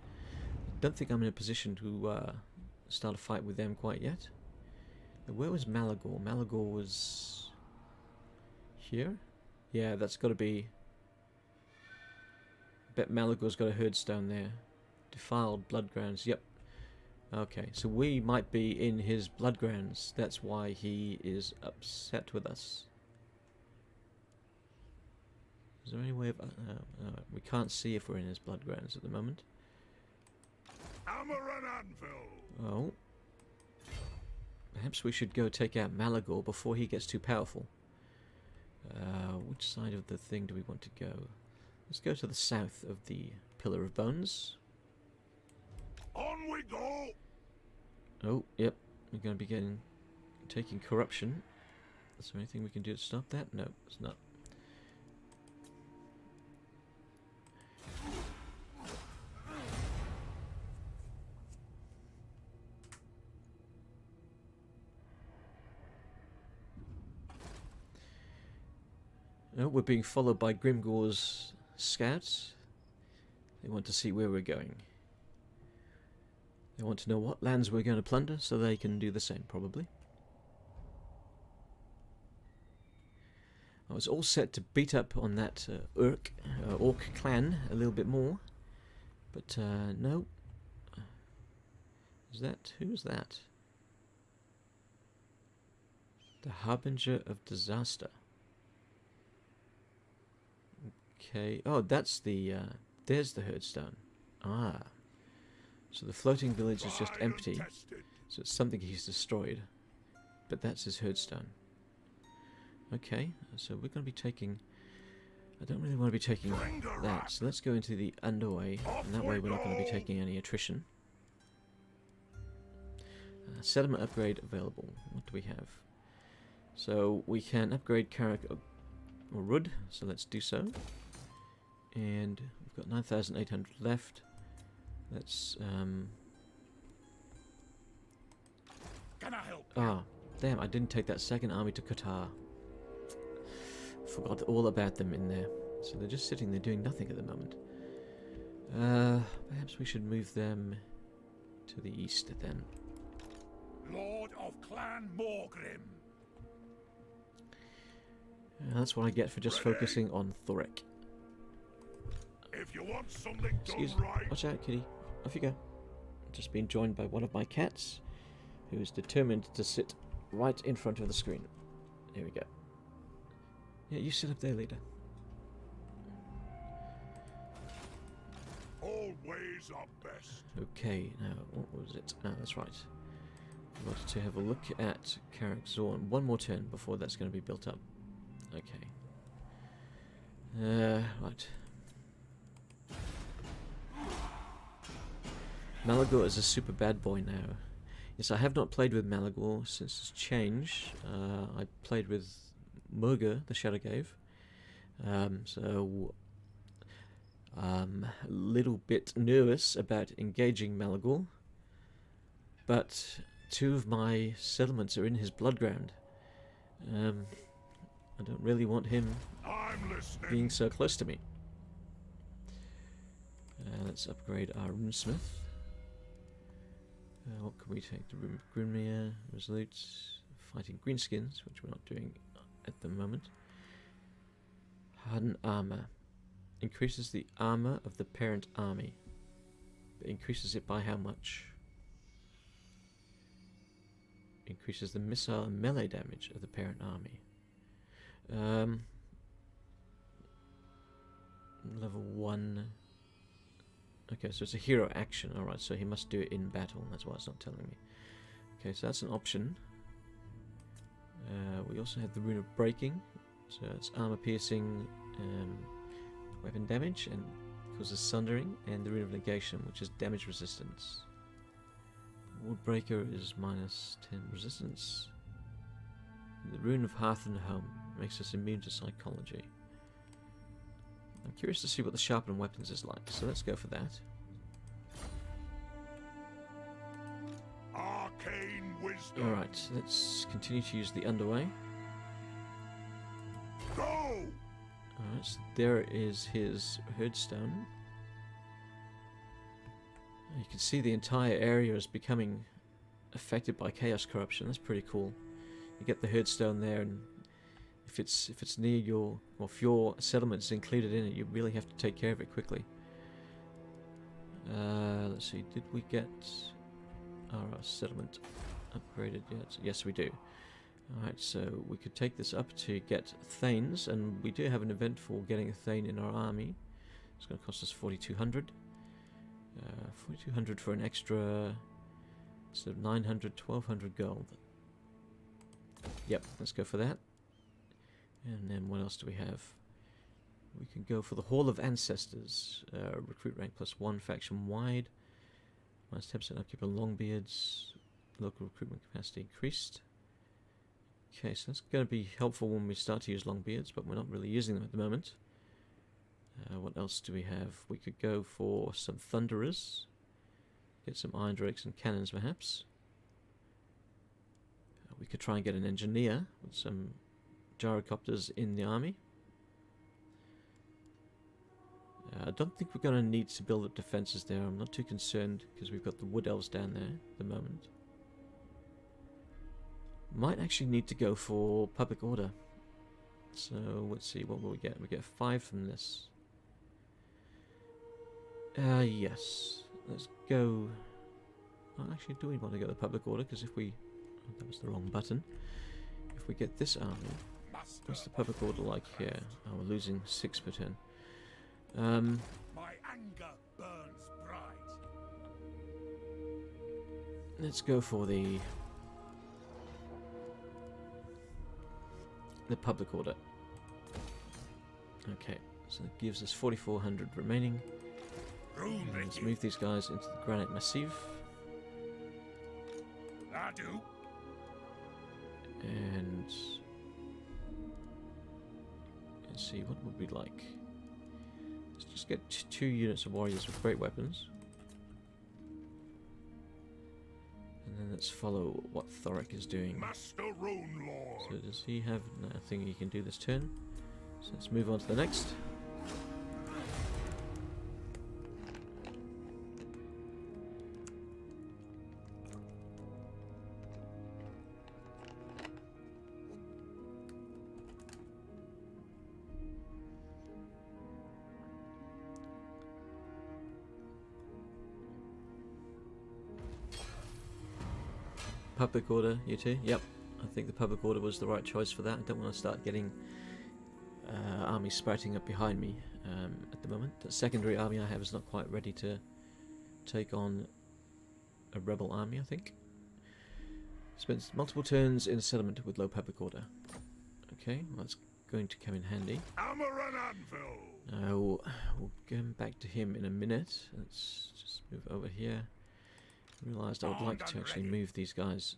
Don't think I'm in a position to start a fight with them quite yet. Where was Malagor? Malagor was here? Yeah, that's got to be... bet Malagor's got a herdstone there. Defiled Bloodgrounds, yep. Okay, so we might be in his Bloodgrounds. That's why he is upset with us. Is there any way of... we can't see if we're in his Bloodgrounds at the moment. Hammer and anvil. Oh. Perhaps we should go take out Malagor before he gets too powerful. Which side of the thing do we want to go? Let's go to the south of the Pillar of Bones. On we go. Oh, yep. We're going to be taking corruption. Is there anything we can do to stop that? No, it's not. Oh, we're being followed by Grimgor's scouts. They want to see where we're going. They want to know what lands we're going to plunder, so they can do the same, probably. I was all set to beat up on that Orc clan a little bit more, but no. Who's that? The Harbinger of Disaster. Okay. Oh, that's the. There's the herdstone. Ah. So the floating village is just empty. So it's something he's destroyed. But that's his herdstone. Okay. So we're going to be taking... I don't really want to be taking that. So let's go into the underway. And that way we're not going to be taking any attrition. Settlement upgrade available. What do we have? So we can upgrade Carrick or Rud. So let's do so. And we've got 9,800 left. Let's Can I help? Ah, damn, I didn't take that second army to Qatar. Forgot all about them in there. So they're just sitting there doing nothing at the moment. Perhaps we should move them to the east then. Lord of Clan Morgrim. That's what I get for just focusing on Thorek. If you want something Excuse done me. right, Watch out, kitty. Off you go. Just been joined by one of my cats, who is determined to sit right in front of the screen. Here we go. Yeah, you sit up there, leader. all ways are best. Okay, now, what was it? Ah, that's right. I wanted to have a look at Carrick Zorn. One more turn before that's going to be built up. Okay. Right. Malagor is a super bad boy now. Yes, I have not played with Malagor since its change. I played with Murga, the Shadowgave. So a little bit nervous about engaging Malagor. But two of my settlements are in his bloodground. I don't really want him being so close to me. Let's upgrade our runesmith. What can we take? The Rune of Grimnir, Resolute, Fighting Greenskins, which we're not doing at the moment. Hardened Armor. Increases the armor of the parent army. But increases it by how much? Increases the missile and melee damage of the parent army. Level 1. Okay, so it's a hero action. Alright, so he must do it in battle. That's why it's not telling me. Okay, so that's an option. We also have the Rune of Breaking. So it's armor piercing, weapon damage, and causes sundering. And the Rune of Negation, which is damage resistance. Woodbreaker is minus 10 resistance. The Rune of Hearth and Home makes us immune to psychology. I'm curious to see what the sharpened weapons is like, so let's go for that. Arcane wisdom. Alright, let's continue to use the underway. Right, so there is his headstone. You can see the entire area is becoming affected by chaos corruption. That's pretty cool. You get the headstone there, and if it's near your, or if your settlement is included in it, you really have to take care of it quickly. Let's see, did we get our settlement upgraded yet? Yes, we do. Alright, so we could take this up to get Thanes, and we do have an event for getting a Thane in our army. It's going to cost us 4,200. 4,200 for an extra, so 900, 1,200 gold. Yep, let's go for that. And then what else do we have? We can go for the Hall of Ancestors. Recruit rank +1 faction wide. Minus 10% upkeep on Longbeards. Local recruitment capacity increased. Okay, so that's going to be helpful when we start to use Longbeards, but we're not really using them at the moment. What else do we have? We could go for some Thunderers. Get some Iron Drakes and Cannons, perhaps. We could try and get an Engineer with some Gyrocopters in the army. I don't think we're going to need to build up defences there. I'm not too concerned because we've got the Wood Elves down there at the moment. Might actually need to go for Public Order. So let's see, what will we get? We get 5 from this. Yes. Let's go. Well, actually, do we want to go to Public Order? Because if we... Oh, that was the wrong button. If we get this army, what's the Public Order like here? Oh, we're losing 6 per turn. My anger burns bright. Let's go for the Public Order. Okay, so that gives us 4,400 remaining. Let's move these guys into the Granite Massif. I do. And let's see, what would we like? Let's just get 2 units of warriors with great weapons. And then let's follow what Thorek is doing. Master Rune Lord. So does he have nothing he can do this turn? So let's move on to the next. Public Order, you two? Yep. I think the Public Order was the right choice for that. I don't want to start getting armies sprouting up behind me at the moment. The secondary army I have is not quite ready to take on a rebel army, I think. Spends multiple turns in a settlement with low Public Order. Okay, well, that's going to come in handy. Hammer and anvil. Now, we'll go back to him in a minute. Let's just move over here. Realised I would like to actually move these guys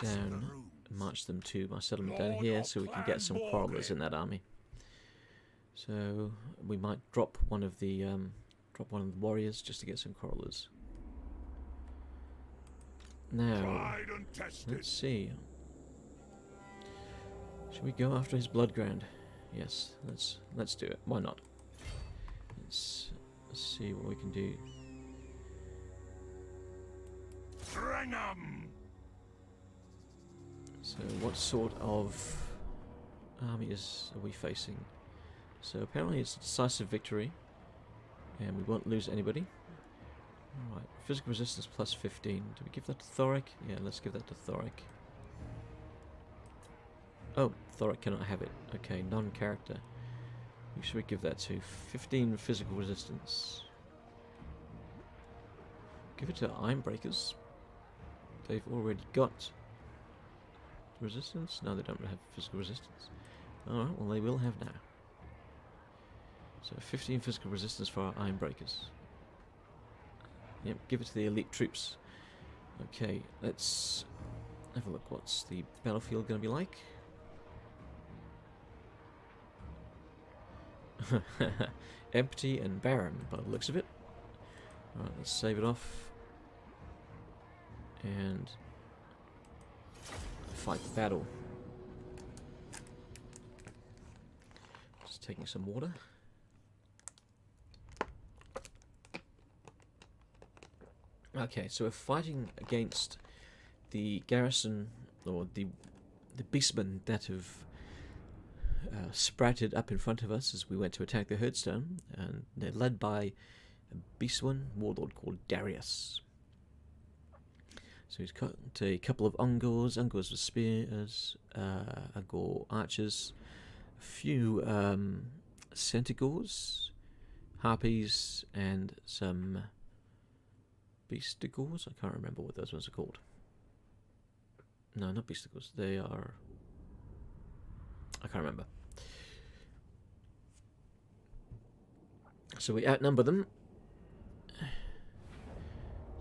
down and march them to my settlement down here so we can get some quarrelers in that army. So we might drop one of the warriors just to get some quarrelers. Now, let's see. Should we go after his blood ground? Yes, let's do it. Why not? Let's see what we can do. So what sort of armies are we facing? So apparently it's a decisive victory and we won't lose anybody. Alright, physical resistance plus 15. Do we give that to Thorek? Yeah, let's give that to Thorek. Oh, Thorek cannot have it. Okay, non-character. Who should we give that to? 15 physical resistance. Give it to Ironbreakers. They've already got resistance. No, they don't have physical resistance. Alright, well they will have now. So 15 physical resistance for our Ironbreakers. Yep, give it to the elite troops. Okay, let's have a look. What's the battlefield going to be like? Empty and barren by the looks of it. Alright, let's save it off. And fight the battle. taking some water. Okay, so we're fighting against the garrison, or the beastmen that have sprouted up in front of us as we went to attack the Herdstone, and they're led by a beastman warlord called Darius. So he's got a couple of Ungors with spears, Ungor archers, a few Centaurs, Harpies, and some Beastigors. I can't remember what those ones are called. No, not Beastigors. They are... I can't remember. So we outnumber them.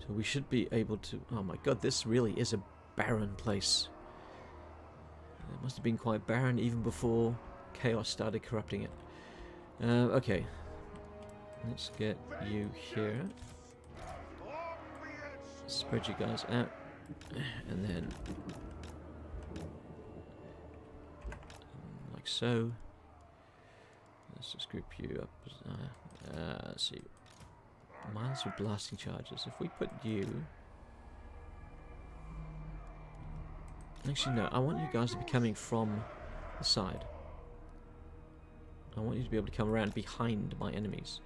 So we should be able to... Oh my god, this really is a barren place. It must have been quite barren even before chaos started corrupting it. Okay. Let's get you here. Spread you guys out. And then... like so. Let's just group you up. Let's see. Mines with blasting charges. If we put you... Actually, no. I want you guys to be coming from the side. I want you to be able to come around behind my enemies.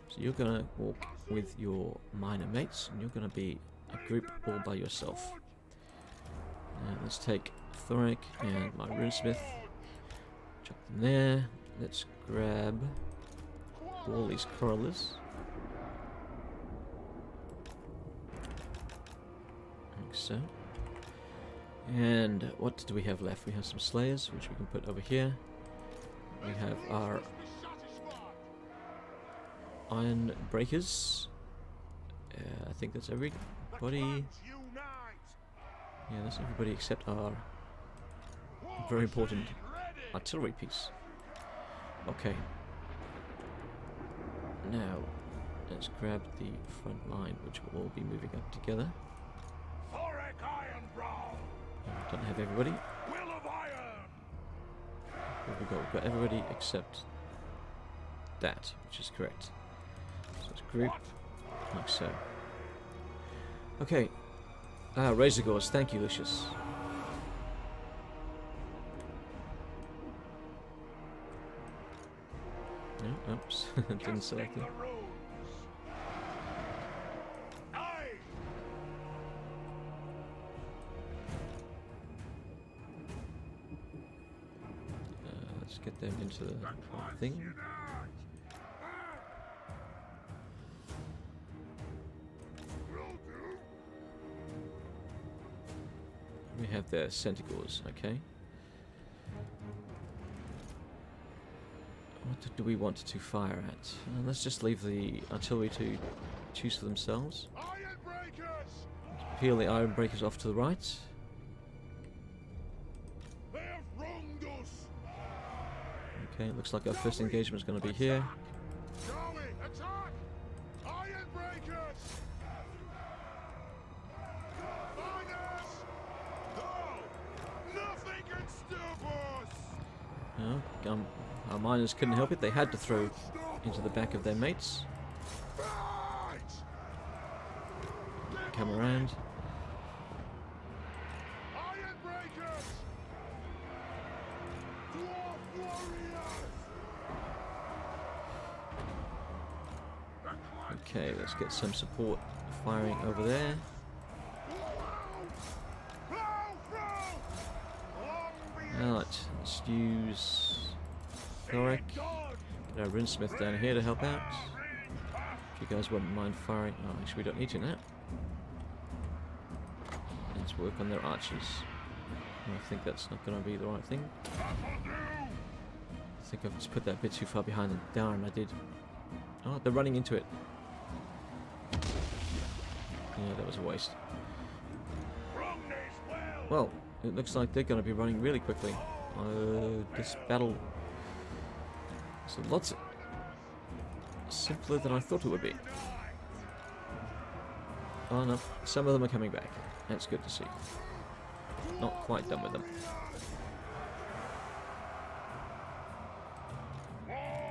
So you're going to walk with your miner mates, and you're going to be a group all by yourself. Let's take Thorek and my runesmith. Chuck them there. Let's grab all these crawlers. Like so. And what do we have left? We have some slayers, which we can put over here. We have our iron breakers. I think that's everybody. Yeah, that's everybody except our very important artillery piece. Okay. Now, let's grab the front line, which will all be moving up together. Thorek Ironbrow. Don't have everybody. Will of Iron. What have we got? We've got everybody except that, which is correct. So let's group like so. Okay. Razor Gores, thank you, Lucius. No, oops, didn't select it. Let's get them into the thing. We have their Centaurs, okay. What do we want to fire at? Let's just leave the artillery to choose for themselves. Peel the iron breakers off to the right. They have wronged us. Okay, looks like our first engagement is going to be here. Joey, attack! Iron breakers! Miners! No! Nothing can stop us! No, our miners couldn't help it. They had to throw into the back of their mates. Fight! Come around. Iron breakers! Dwarf warriors! Okay, let's get some support firing over there. Alright, let's use Thorek. Get our runesmith down here to help out. If you guys wouldn't mind firing. Oh, actually, we don't need to now. Let's work on their archers. I think that's not going to be the right thing. I think I've just put that a bit too far behind them. Darn, I did. Oh, they're running into it. Yeah, that was a waste. Well, it looks like they're going to be running really quickly. This battle is a lot simpler than I thought it would be. Oh no, some of them are coming back. That's good to see. Not quite done with them.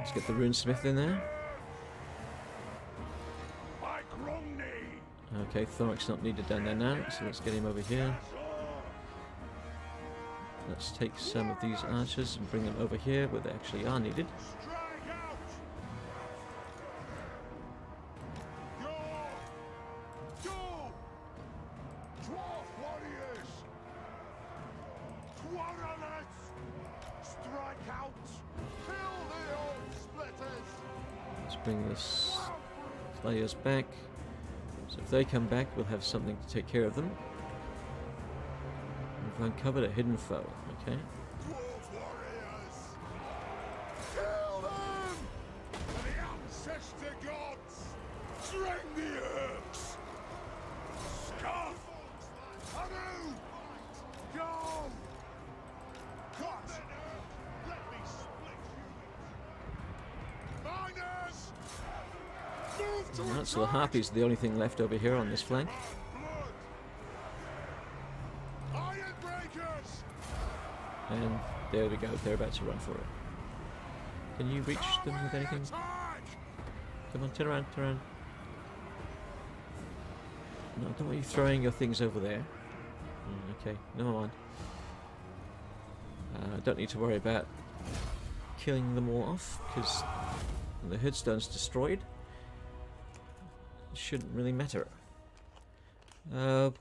Let's get the runesmith in there. Okay, Thorek's not needed down there now, so let's get him over here. Let's take some of these archers and bring them over here where they actually are needed. Let's bring the slayers back. So if they come back, we'll have something to take care of them. We've uncovered a hidden foe, okay? Kill them! The ancestor gods! Drain the herbs! Scarf! Anu! Go! Cut! Let me split you! Miners! Move to Alright, so the harpies are the only thing left over here on this flank. And there we go, they're about to run for it. Can you reach them with anything? Come on, turn around, turn around. No, I don't want you throwing your things over there. Okay, never mind. Don't need to worry about killing them all off, because the headstone's destroyed. It shouldn't really matter.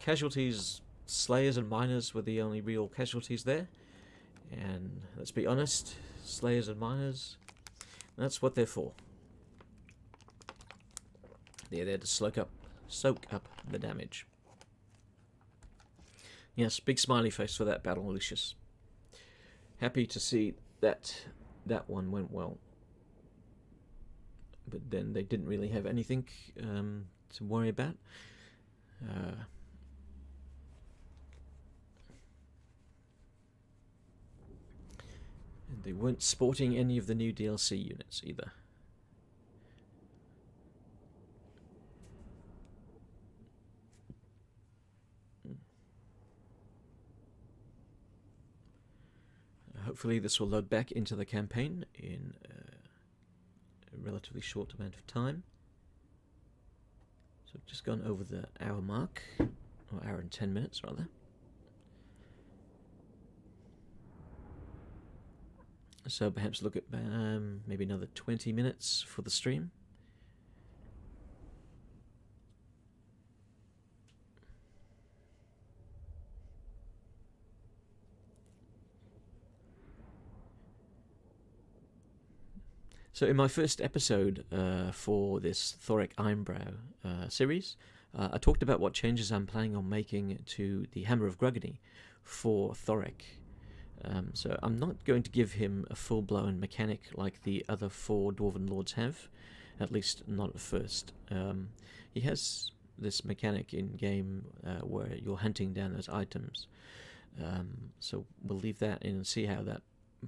Casualties, slayers and miners were the only real casualties there. And let's be honest, slayers and miners, that's what they're for. They're there to soak up the damage. Yes, big smiley face for that battle, Lucius. Happy to see that one went well. But then they didn't really have anything to worry about. And they weren't sporting any of the new DLC units either. Hopefully this will load back into the campaign in a relatively short amount of time. So I've just gone over the hour mark, or hour and 10 minutes rather. So perhaps look at maybe another 20 minutes for the stream. So in my first episode for this Thorek Ironbrow series, I talked about what changes I'm planning on making to the Hammer of Gruggany for Thorek. So I'm not going to give him a full-blown mechanic like the other 4 Dwarven Lords have, at least not at first. He has this mechanic in-game where you're hunting down those items. So we'll leave that in and see how that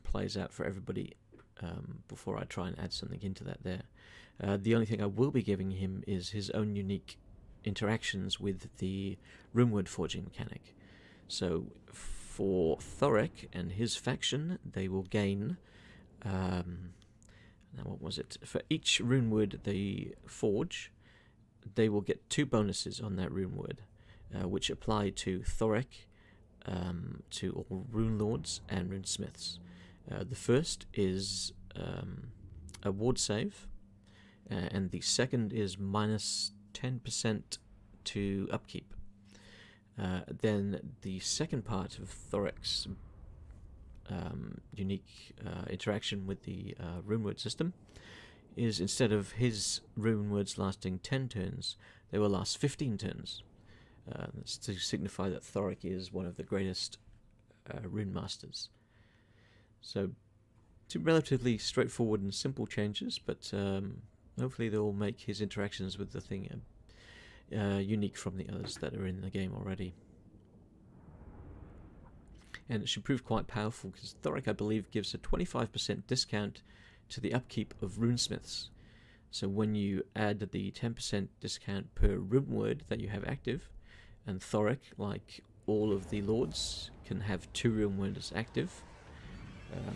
plays out for everybody before I try and add something into that there. The only thing I will be giving him is his own unique interactions with the runewood forging mechanic. So for Thorek and his faction, they will gain, now what was it? For each runewood they forge, they will get 2 bonuses on that runewood, which apply to Thorek, to all rune lords and runesmiths. The first is a ward save, and the second is minus 10% to upkeep. Then the second part of Thorek's unique interaction with the runewood system is, instead of his runewords lasting 10 turns, they will last 15 turns. That's to signify that Thorek is one of the greatest rune masters. So, 2 relatively straightforward and simple changes, but hopefully they'll make his interactions with the thing unique from the others that are in the game already. And it should prove quite powerful, because Thorek, I believe, gives a 25% discount to the upkeep of runesmiths. So when you add the 10% discount per runeword that you have active, and Thorek, like all of the lords, can have 2 runewords active,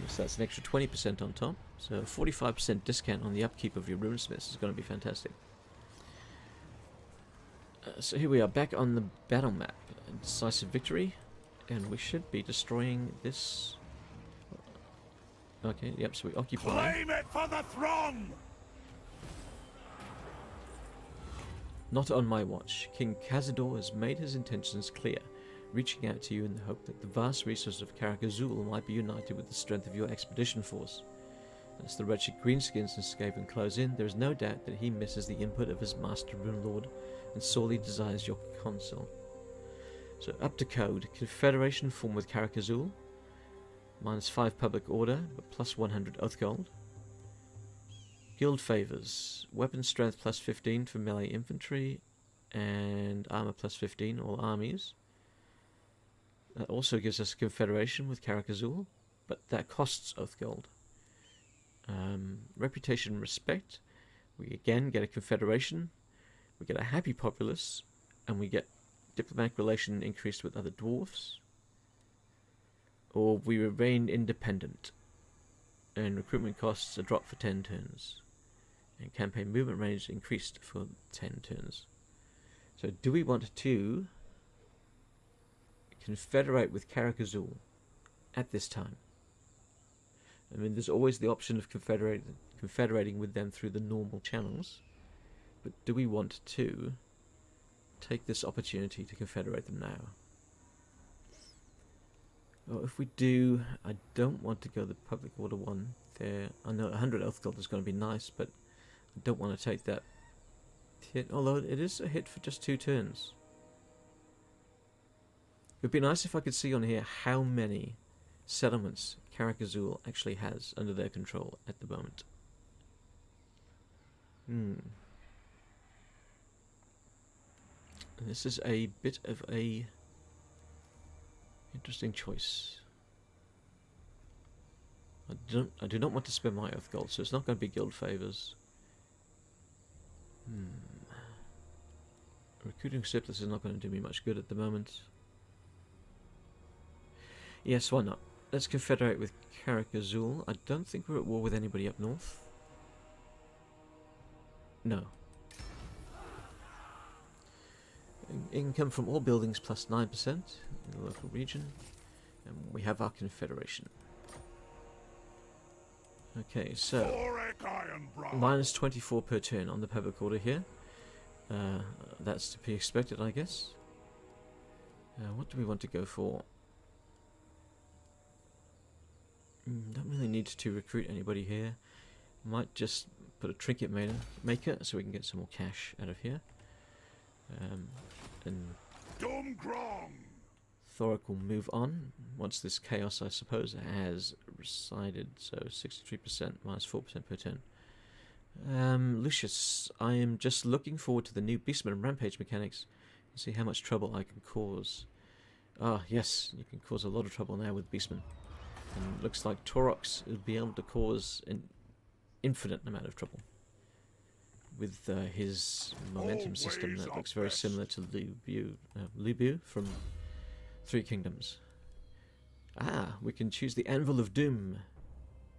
So that's an extra 20% on top. So 45% discount on the upkeep of your runesmiths is going to be fantastic. So here we are back on the battle map. Decisive victory. And we should be destroying this. Okay, yep, so we occupy. Claim it for the throng! Not on my watch. King Cazador has made his intentions clear, reaching out to you in the hope that the vast resources of Karak Azul might be united with the strength of your expedition force. As the wretched greenskins escape and close in, there is no doubt that he misses the input of his master Rune Lord and sorely desires your counsel. So up to code. Confederation formed with Karak Azul. -5 public order, but plus 100 oath gold. Guild favors. Weapon strength plus 15 for melee infantry, and armor plus 15 all armies. That also gives us a confederation with Karak Azul, but that costs oath gold. Reputation and respect. We again get a confederation. We get a happy populace, and we get diplomatic relation increased with other dwarfs. Or we remain independent, and recruitment costs are dropped for 10 turns. And campaign movement range increased for 10 turns. So do we want to confederate with Karak Azul at this time? I mean, there's always the option of confederating with them through the normal channels, but do we want to take this opportunity to confederate them now? Well, if we do, I don't want to go the public order one there. I know 100 oath gold is going to be nice, but I don't want to take that hit, although it is a hit for just 2 turns. It would be nice if I could see on here how many settlements Karak Azul actually has under their control at the moment. This is a bit of a interesting choice. I do not want to spend my oath gold, so it's not going to be guild favors. Recruiting surplus is not going to do me much good at the moment. Yes, why not? Let's confederate with Karak Azul. I don't think we're at war with anybody up north. No. Income from all buildings plus 9% in the local region. And we have our confederation. Okay, so Thorek Ironbrow! minus 24 per turn on the public order here. That's to be expected, I guess. What do we want to go for? Don't really need to recruit anybody here. Might just put a trinket maker so we can get some more cash out of here. And Thorek will move on once this chaos, I suppose, has resided. So 63% minus 4% per turn. Lucius, I am just looking forward to the new Beastman and Rampage mechanics and see how much trouble I can cause. Ah, yes, you can cause a lot of trouble now with Beastman. And looks like Torox will be able to cause an infinite amount of trouble with his momentum system that looks very similar to Lubu from Three Kingdoms. Ah, we can choose the Anvil of Doom,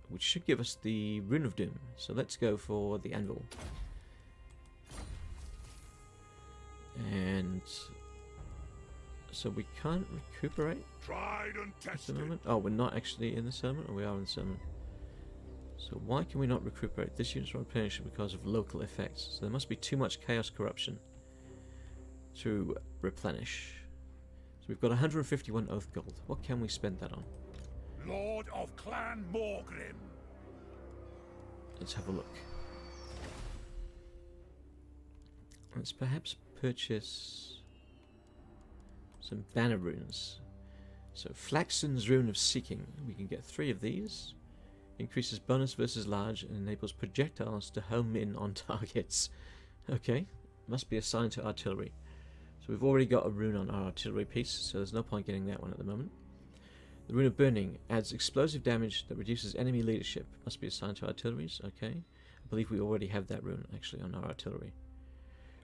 which should give us the Rune of Doom. So let's go for the Anvil. And so we can't recuperate Tried and at the tested. moment. Oh, we're not actually in the settlement, or we are in the settlement. So why can we not recuperate? This unit's replenishment because of local effects. So there must be too much chaos corruption to replenish. So we've got 151 oath gold. What can we spend that on? Lord of Clan Morgrim. Let's have a look. Let's perhaps purchase some banner runes. So Flaxen's Rune of Seeking. We can get 3 of these. Increases bonus versus large and enables projectiles to home in on targets. Okay, must be assigned to artillery. So we've already got a rune on our artillery piece, so there's no point getting that one at the moment. The Rune of Burning adds explosive damage that reduces enemy leadership. Must be assigned to artilleries. Okay, I believe we already have that rune actually on our artillery.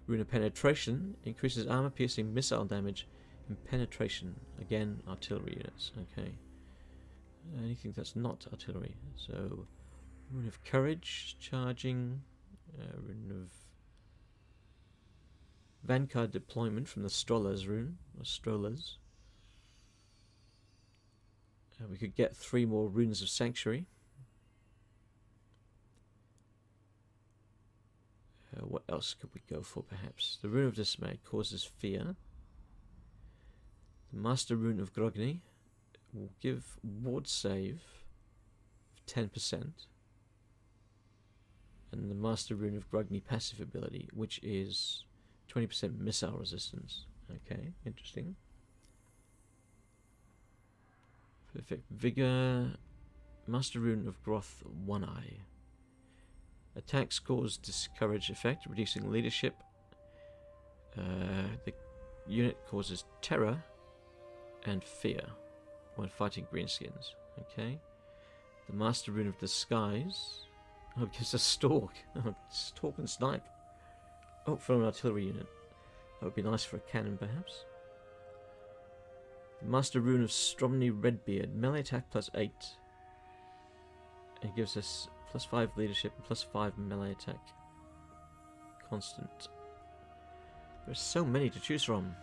Rune of Penetration increases armor-piercing missile damage and penetration. Again, artillery units. Okay. anything that's not artillery. So, Rune of Courage, charging, Rune of Vanguard deployment from the Strollers rune, or Strollers. We could get 3 more runes of Sanctuary. What else could we go for, perhaps? The Rune of Dismay causes fear. The Master Rune of Grogny will give ward save of 10%. And the Master Rune of Grogny passive ability, which is 20% missile resistance. Okay, interesting. Perfect. Vigor. Master Rune of Groth, One Eye. Attacks cause discourage effect, reducing leadership. The unit causes terror and fear when fighting greenskins. Okay. The Master Rune of Disguise. Oh, it gives us Stalk. Oh, Stalk and Snipe. Oh, for an artillery unit. That would be nice for a cannon, perhaps. The Master Rune of Stromny Redbeard. Melee attack +8. It gives us +5 leadership and +5 melee attack. Constant. There's so many to choose from.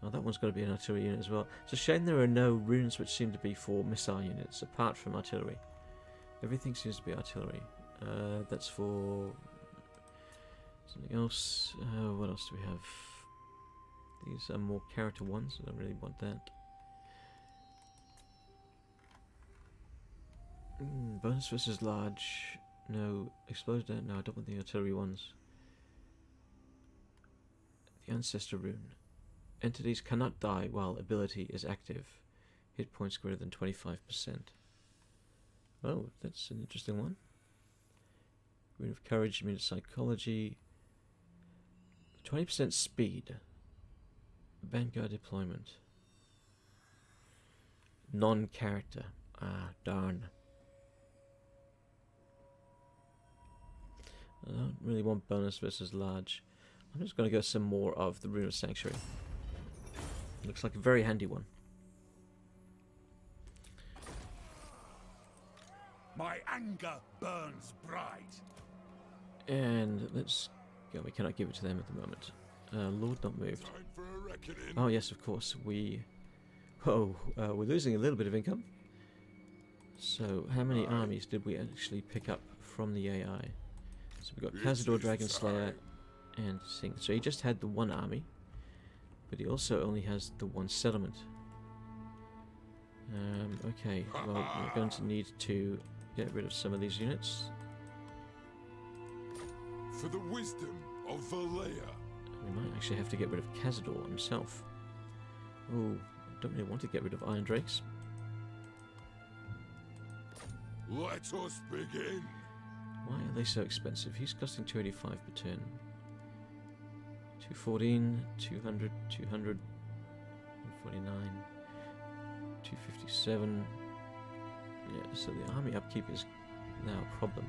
Oh, that one's got to be an artillery unit as well. It's a shame there are no runes which seem to be for missile units, apart from artillery. Everything seems to be artillery. That's for something else. What else do we have? These are more character ones. I don't really want that. Bonus versus large. No. Explosive. No, I don't want the artillery ones. The Ancestor Rune. Entities cannot die while ability is active. Hit points greater than 25%. Oh, that's an interesting one. Rune of Courage, Immune Psychology. 20% speed. Vanguard deployment. Non-character. Ah, darn. I don't really want bonus versus large. I'm just going to go some more of the Rune of Sanctuary. Looks like a very handy one. My anger burns bright. And let's go. We cannot give it to them at the moment. Lord not moved. Time for a reckoning. Oh yes, of course. We're losing a little bit of income. So how many armies did we actually pick up from the AI? So we got Cazador, Dragon Slayer, and Sing. So he just had the 1 army, but he also only has the 1 settlement. Okay, well, we're going to need to get rid of some of these units. For the wisdom of Valea. We might actually have to get rid of Cazador himself. Oh, I don't really want to get rid of Iron Drakes. Let us begin. Why are they so expensive? He's costing 285 per turn. 214, 200, 200, 149, 257. Yeah, so the army upkeep is now a problem.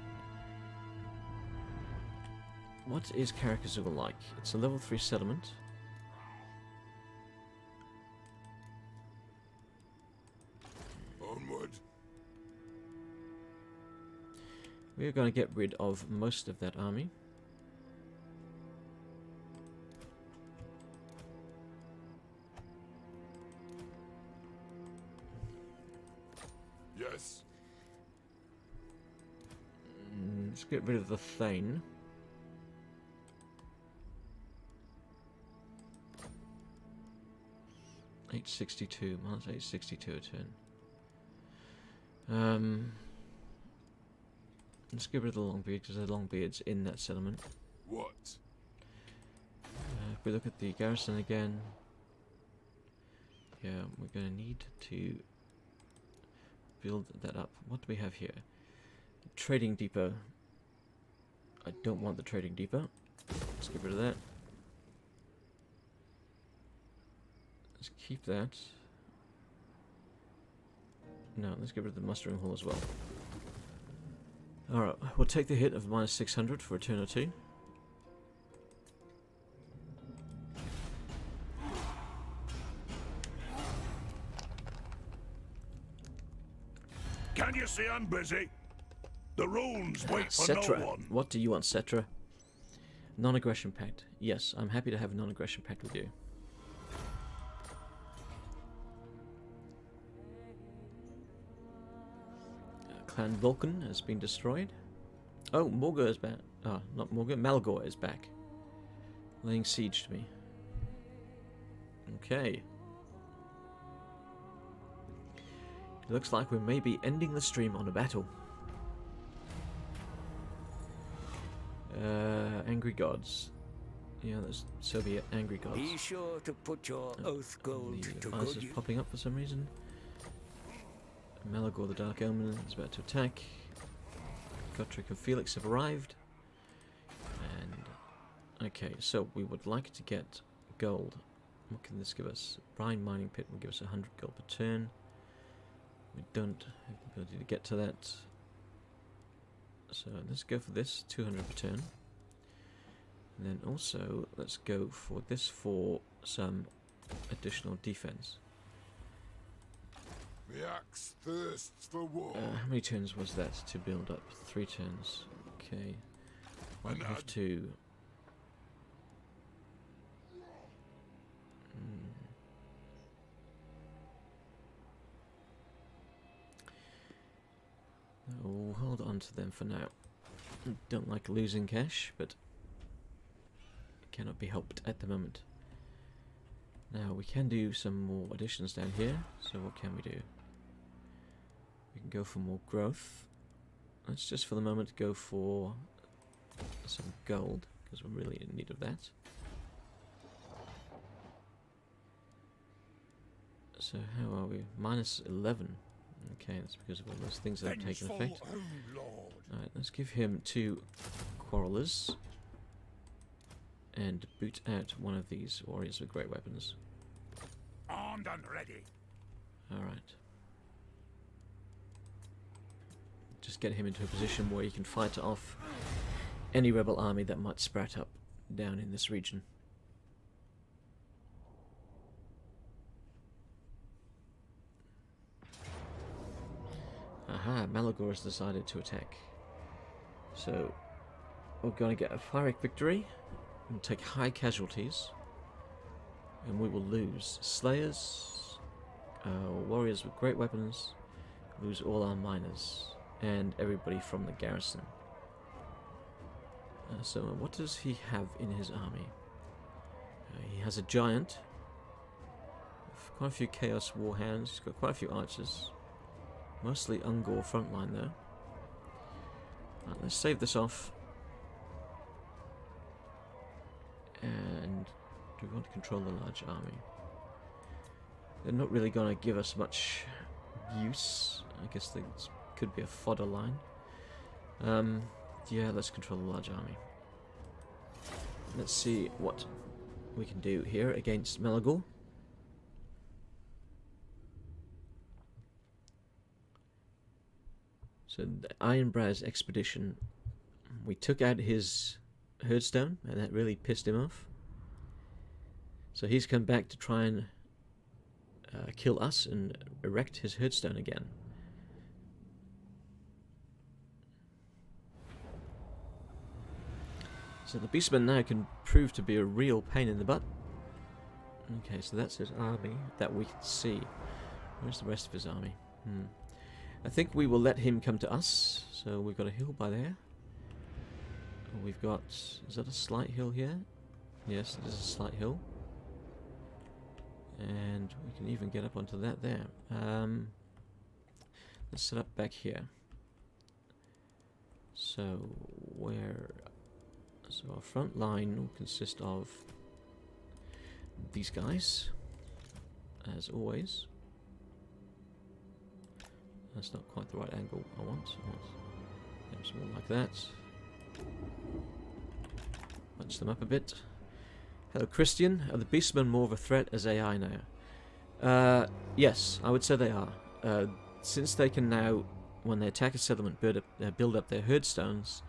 What is Karakazul like? It's a level 3 settlement. Onward. We are going to get rid of most of that army. Yes. Let's get rid of the Thane. $862, minus 862 a turn. Let's get rid of the Longbeard because the Longbeard's in that settlement. What? If we look at the garrison again, yeah, we're going to need to build that up. What do we have here? Trading depot. I don't want the trading depot. Let's get rid of that. Let's keep that. No, let's get rid of the mustering hall as well. Alright, we'll take the hit of minus 600 for a turn or two. Can you see I'm busy? The runes wait for Cetra. no one. What do you want, Cetra? Non-aggression pact. Yes, I'm happy to have a non-aggression pact with you. Clan Vulcan has been destroyed. Oh, Morgor is back. Ah, not Morgor. Malgor is back. Laying siege to me. Okay. It looks like we may be ending the stream on a battle. Angry gods. Yeah, that's Soviet angry gods. Be sure to put your oath gold to Fires good is use. popping up for some reason. Malagor the Dark Omen is about to attack. Gotrek and Felix have arrived. And okay, so we would like to get gold. What can this give us? Brine Mining Pit will give us 100 gold per turn. We don't have the ability to get to that. So let's go for this, 200 per turn. And then also, let's go for this for some additional defense. The axe thirsts for war. How many turns was that to build up? 3 turns. Okay. Might have to... We'll hold on to them for now. Don't like losing cash, but it cannot be helped at the moment. Now we can do some more additions down here. So what can we do? We can go for more growth. Let's just for the moment go for some gold, because we're really in need of that. So how are we? Minus 11. Okay, that's because of all those things that have taken effect. Alright, let's give him 2 quarrelers. And boot out one of these warriors with great weapons. Armed and ready. Alright. Just get him into a position where he can fight off any rebel army that might sprout up down in this region. Aha, Malagor has decided to attack. So, we're going to get a Thorek victory and take high casualties. And we will lose Slayers, warriors with great weapons, lose all our miners, and everybody from the garrison. So, what does he have in his army? He has a giant, quite a few Chaos Warhounds, he's got quite a few archers. Mostly Ungor frontline though. Right, let's save this off. And do we want to control the large army? They're not really going to give us much use. I guess they could be a fodder line. Yeah, let's control the large army. Let's see what we can do here against Malagor. So the Ironbrow's expedition, we took out his herdstone, and that really pissed him off. So he's come back to try and kill us and erect his herdstone again. So the Beastman now can prove to be a real pain in the butt. Okay, so that's his army that we can see. Where's the rest of his army? I think we will let him come to us. So we've got a hill by there. We've got... is that a slight hill here? Yes, it is a slight hill. And we can even get up onto that there. Let's set up back here. So where... so our front line will consist of these guys, as always. That's not quite the right angle I want. Something like that. Bunch them up a bit. Hello, Christian. Are the Beastmen more of a threat as AI now? Yes, I would say they are. Since they can now, when they attack a settlement, build up their herdstones,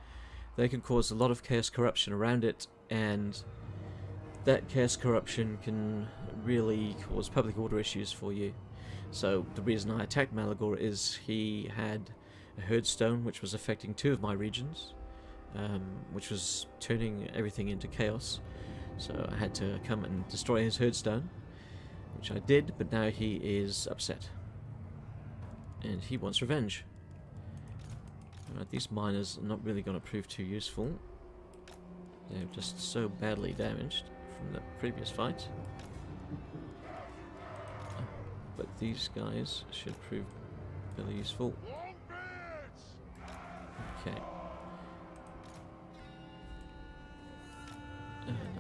they can cause a lot of chaos corruption around it, and that chaos corruption can really cause public order issues for you. So the reason I attacked Malagor is he had a herd stone which was affecting 2 of my regions, which was turning everything into chaos. So I had to come and destroy his herd stone, which I did, but now he is upset. And he wants revenge. Alright, these miners are not really going to prove too useful. They're just so badly damaged from the previous fight. But these guys should prove really useful. Okay.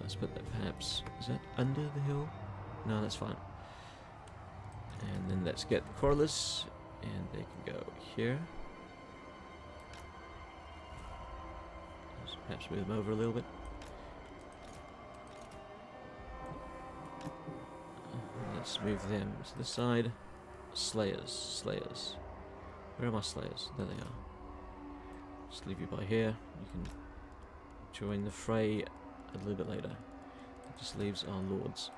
Let's put that perhaps... Is that under the hill? No, that's fine. And then let's get Corliss, and they can go here. Let's perhaps move them over a little bit. Let's move them to the side. Slayers. Where are my Slayers? There they are. Just leave you by here. You can join the fray a little bit later. It just leaves our lords.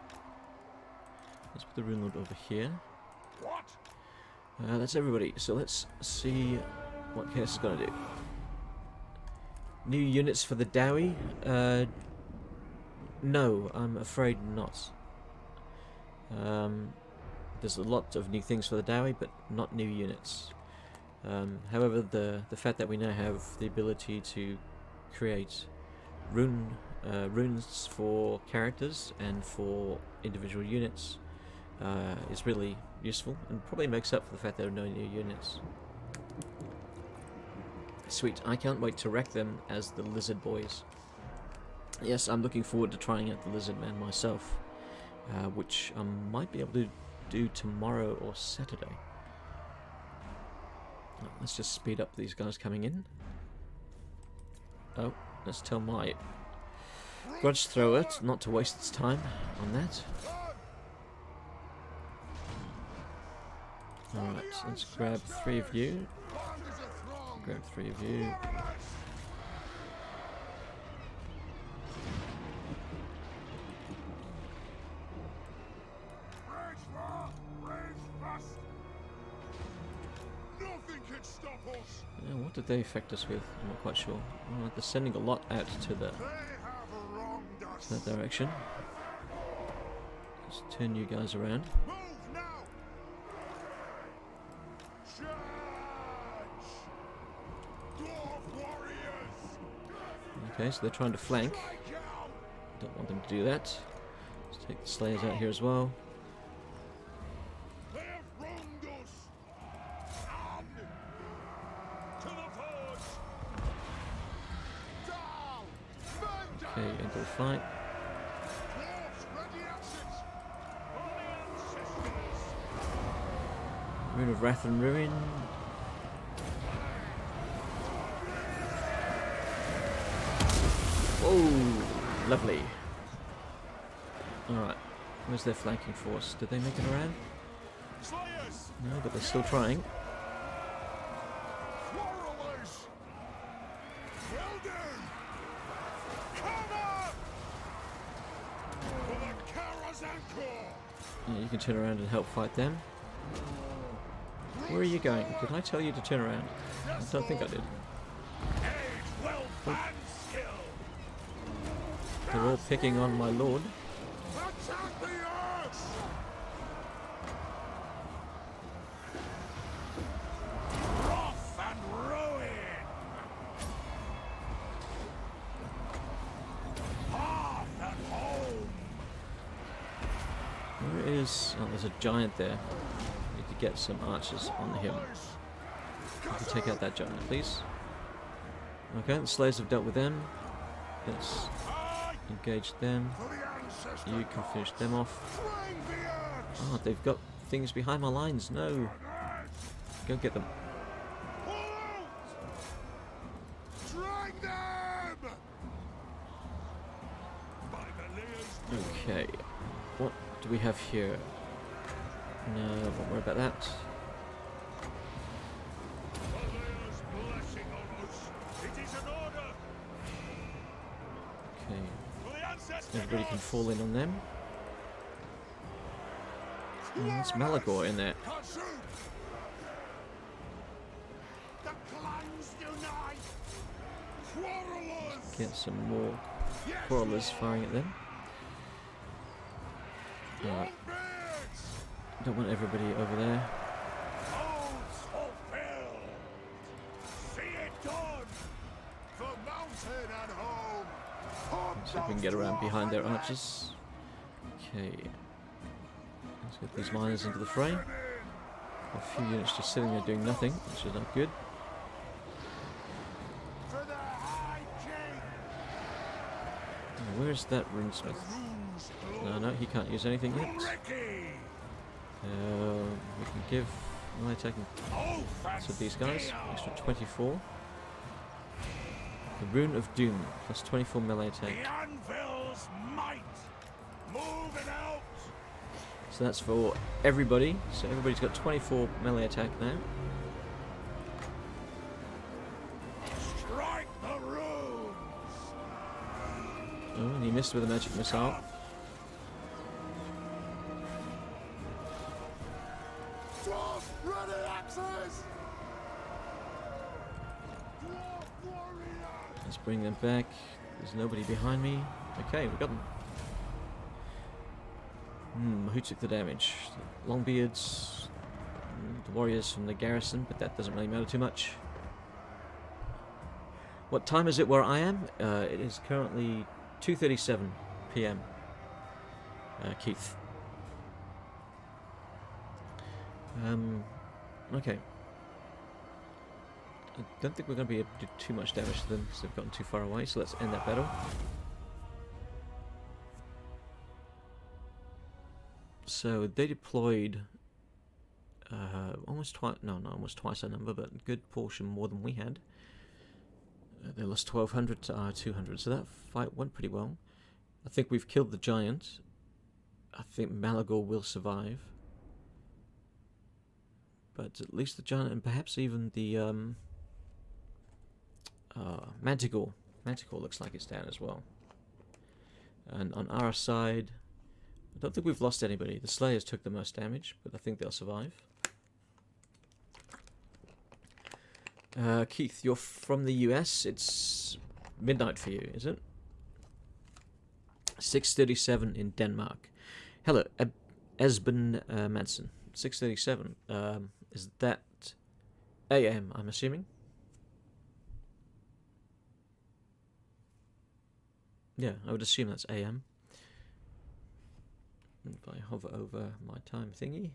Let's put the rune lord over here. That's everybody. So let's see what Chaos is going to do. New units for the Dowie? No, I'm afraid not. There's a lot of new things for the Dowie, but not new units. However, the fact that we now have the ability to create runes for characters and for individual units is really useful, and probably makes up for the fact there are no new units. Sweet, I can't wait to wreck them as the Lizard Boys. Yes, I'm looking forward to trying out the Lizard Man myself, which I might be able to do tomorrow or Saturday. Let's just speed up these guys coming in. Oh, let's tell my grudge thrower not to waste its time on that. Alright, let's grab 3 of you. Grab 3 of you. What did they affect us with? I'm not quite sure. They're sending a lot out to that direction. Let's turn you guys around. Okay, so they're trying to flank. Don't want them to do that. Let's take the Slayers out here as well. Okay, into the fight. Rune of Wrath and Ruin. Oh, lovely. Alright, where's their flanking force? Did they make it around? No, but they're still trying. Yeah, you can turn around and help fight them. Where are you going? Did I tell you to turn around? I don't think I did. Oh. They're all picking on my lord. Where is... Oh, there's a giant there. Need to get some archers on him. You can take out that giant, please. Okay, the Slayers have dealt with them. Let's engage them. You can finish them off. Oh, they've got things behind my lines. No. Go get them. Okay. What do we have here? No, don't worry about that. Okay. Everybody can fall in on them. Oh, it's Malagor in there. Pursue! The clans unite! Quarrelers! Get some more quarrelers firing at them. Alright. Don't want everybody over there. Oaths fulfilled! See it done! For mountain and home! Let's see if we can get around behind their archers. Okay. Let's get these miners into the fray. A few units just sitting there doing nothing, which is not good. For the High King! Now, where's that runesmith? No, he can't use anything yet. We can give melee attack to these guys. Extra 24. The Rune of Doom, plus 24 melee attack. The anvil's might! Move it out! So that's for everybody. So everybody's got 24 melee attack now. Strike the runes! Oh, and he missed with a magic missile. Dwarf ready axes! Dwarf warrior! Let's bring them back. There's nobody behind me. Okay, we got them. Who took the damage? The Longbeards, the warriors from the garrison, but that doesn't really matter too much. What time is it where I am? It is currently 2:37 PM. Keith. Okay. I don't think we're going to be able to do too much damage to them because they've gotten too far away, so let's end that battle. So they deployed almost twice, no, not almost twice our number, but a good portion more than we had. They lost 1,200 to our 200, so that fight went pretty well. I think we've killed the giant. I think Malagor will survive. But at least the giant, and perhaps even the Manticore. Manticore looks like it's down as well. And on our side, I don't think we've lost anybody. The Slayers took the most damage, but I think they'll survive. Keith, you're from the US. It's midnight for you, is it? 6:37 in Denmark. Hello, Esben Madsen. 6:37. Is that AM, I'm assuming? Yeah, I would assume that's AM. If I hover over my time thingy.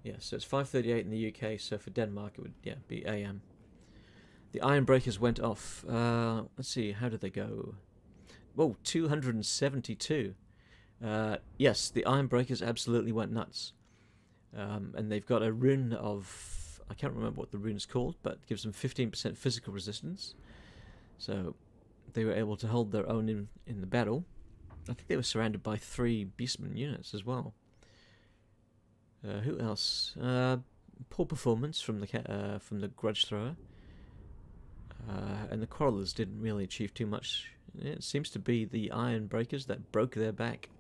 Yeah, so it's 5:38 in the UK, so for Denmark it would, be AM. The Ironbreakers went off. Let's see, how did they go? Whoa, 272. Yes, the Ironbreakers absolutely went nuts. And they've got a rune of, I can't remember what the rune's called, but it gives them 15% physical resistance. So they were able to hold their own in the battle. I think they were surrounded by 3 Beastman units as well. Who else? Poor performance from the Grudge Thrower. And the Quarrelers didn't really achieve too much. It seems to be the Ironbreakers that broke their back.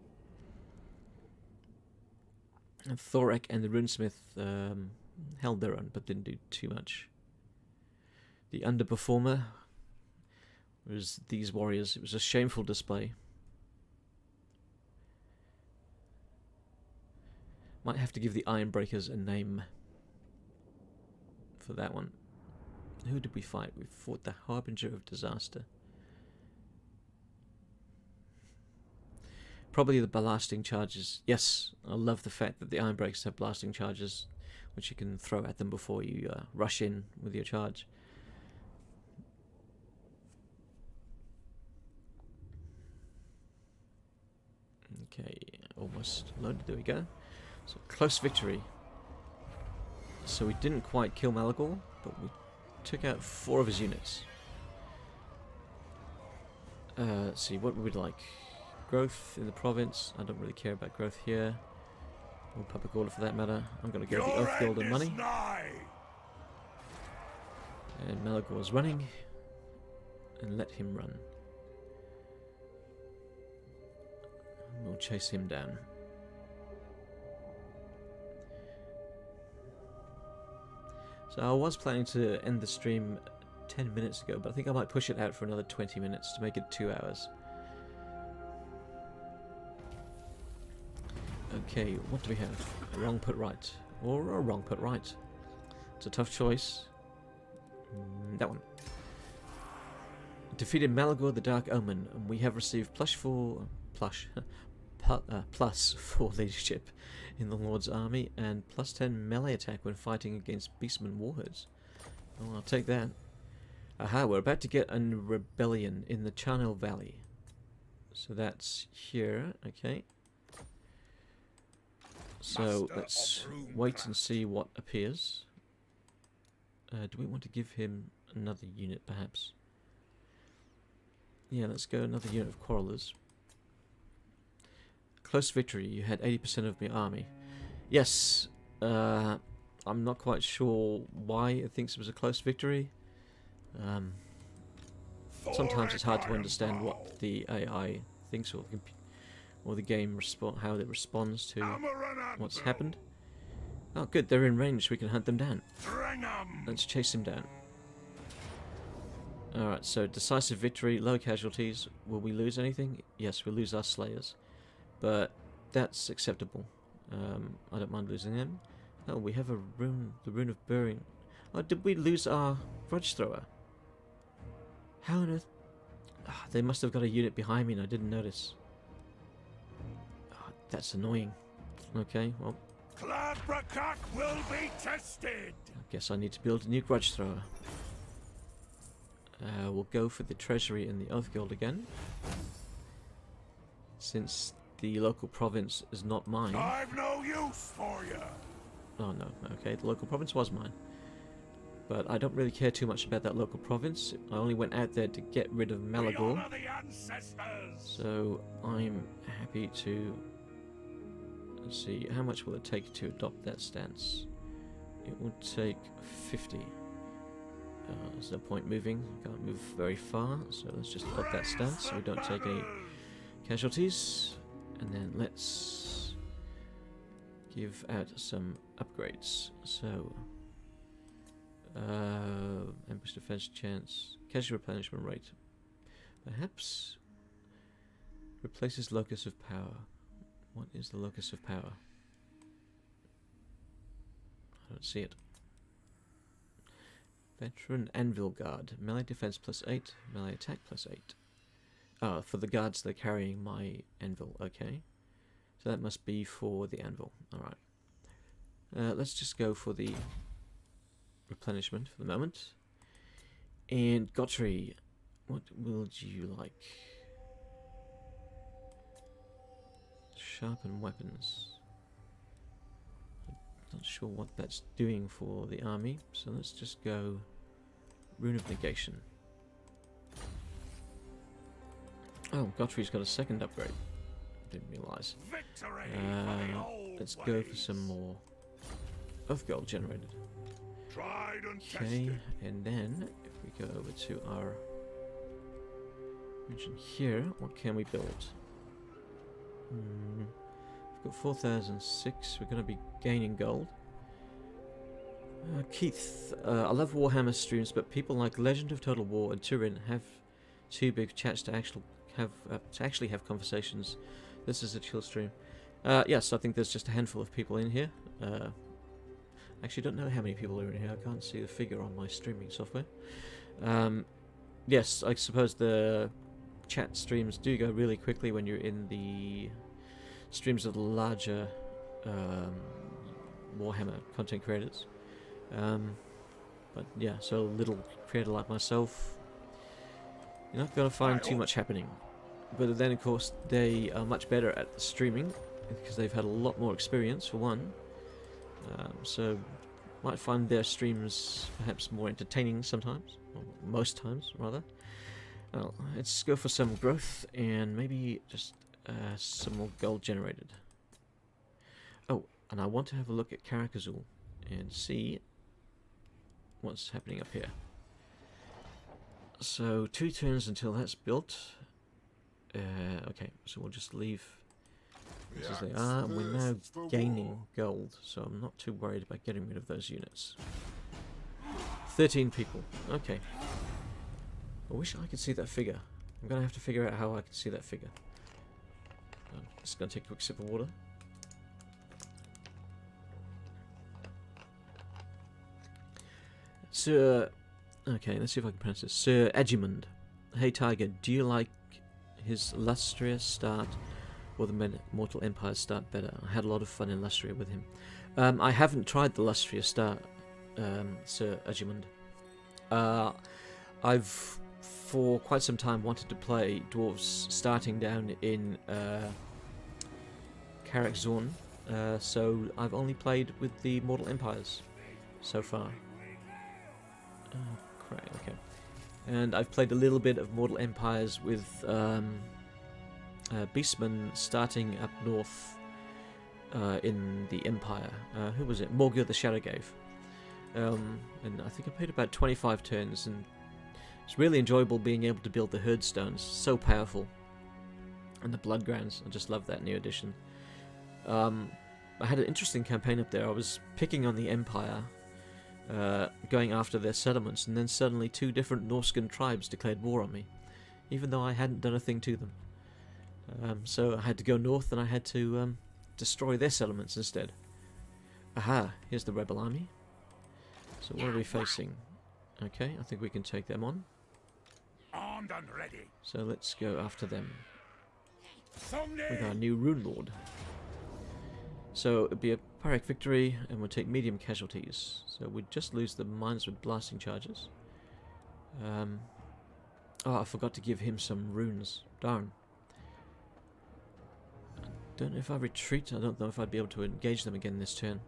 And Thorek and the Runesmith held their own, but didn't do too much. The underperformer was these warriors. It was a shameful display. Might have to give the Ironbreakers a name for that one. Who did we fight? We fought the Harbinger of Disaster. Probably the blasting charges. Yes, I love the fact that the Ironbreakers have blasting charges, which you can throw at them before you rush in with your charge. Okay, almost loaded. There we go. So close victory. So we didn't quite kill Malagor, but we took out 4 of his units. Let's see, what would we like? Growth in the province. I don't really care about growth here. Or public order for that matter. I'm going to go with the Oath Guild and money. And Malagor's running. And let him run. We'll chase him down. So I was planning to end the stream 10 minutes ago, but I think I might push it out for another 20 minutes to make it 2 hours. Okay, what do we have? A wrong put right. Or a wrong put right. It's a tough choice. That one. Defeated Malagor the Dark Omen, and we have received plus 4 leadership in the Lord's army, and plus 10 melee attack when fighting against beastmen warheads. Oh, I'll take that. Aha, we're about to get a rebellion in the Charnel Valley. So that's here, okay. So let's wait and see what appears. Do we want to give him another unit, perhaps? Yeah, let's go another unit of Quarrelers. Close victory. You had 80% of my army. Yes, I'm not quite sure why it thinks it was a close victory. Sometimes it's hard to understand what the AI thinks or the game how it responds to what's happened. Oh, good, they're in range. We can hunt them down. Let's chase them down. Alright, so decisive victory, low casualties. Will we lose anything? Yes, we lose our slayers. But that's acceptable. I don't mind losing them. Oh, we have a rune, the rune of burying. Oh, did we lose our grudge thrower? How on earth? Oh, they must have got a unit behind me and I didn't notice. Oh, that's annoying. Okay, well. Cladbracach will be tested. I guess I need to build a new grudge thrower. We'll go for the treasury in the Oath Guild again. Since the local province is not mine. I've no use for you. Oh no, okay, the local province was mine. But I don't really care too much about that local province. I only went out there to get rid of Malagor. So I'm happy to... Let's see, how much will it take to adopt that stance? It will take 50. There's no point moving, can't move very far, so let's just adopt that stance so we don't take any casualties. And then let's give out some upgrades. So, ambush defense chance, casual replenishment rate. Perhaps replaces locus of power. What is the locus of power? I don't see it. Veteran Anvil Guard. Melee defense plus 8, melee attack plus 8. Ah, for the guards they're carrying my anvil, okay. So that must be for the anvil, alright. Let's just go for the replenishment for the moment. And Gottry, what will you like? Sharpen weapons. Not sure what that's doing for the army, so let's just go Rune of Negation. Oh, Gottfried's got a second upgrade. Didn't realise. Let's go for some more Oath Gold generated. Okay, and then if we go over to our region here, what can we build? We've got 4,006. We're going to be gaining gold. Keith, I love Warhammer streams, but people like Legend of Total War and Turin have too big chats to actually have conversations. This is a chill stream. Yes, I think there's just a handful of people in here. Actually, don't know how many people are in here. I can't see the figure on my streaming software. Yes, I suppose the chat streams do go really quickly when you're in the streams of the larger Warhammer content creators. But yeah, so a little creator like myself, you're not going to find too much happening. But then, of course, they are much better at the streaming because they've had a lot more experience, for one. So might find their streams perhaps more entertaining sometimes, or most times, rather. Well, let's go for some growth and maybe just some more gold generated. Oh, and I want to have a look at Karakazul and see what's happening up here. So 2 turns until that's built. Okay, so we'll just leave these as they are, and we're now gaining gold, so I'm not too worried about getting rid of those units. 13 people. Okay. I wish I could see that figure. I'm going to have to figure out how I can see that figure. I'm just going to take a quick sip of water. Sir... Okay, let's see if I can pronounce this. Sir Egimund. Hey Tiger, do you like his Lustria start or the Mortal Empire start better? I had a lot of fun in Lustria with him. I haven't tried the Lustria start, Sir Egimund. I've, for quite some time, wanted to play dwarves starting down in Karak-Zorn, so I've only played with the Mortal Empires so far. Correct, okay. And I've played a little bit of Mortal Empires with Beastmen starting up north in the Empire. Who was it? Morgur the Shadowgave. And I think I played about 25 turns, and it's really enjoyable being able to build the Herdstones. So powerful. And the Bloodgrounds. I just love that new edition. I had an interesting campaign up there. I was picking on the Empire, going after their settlements, and then suddenly 2 different Norscan tribes declared war on me, even though I hadn't done a thing to them. So I had to go north, and I had to destroy their settlements instead. Aha, here's the rebel army. So what are we facing? Okay, I think we can take them on. Armed and ready. So let's go after them with our new Rune Lord. So it'd be a Pyrrhic victory, and we'll take medium casualties. So we'd just lose the miners with blasting charges. Oh, I forgot to give him some runes. Darn. I don't know if I retreat. I don't know if I'd be able to engage them again this turn.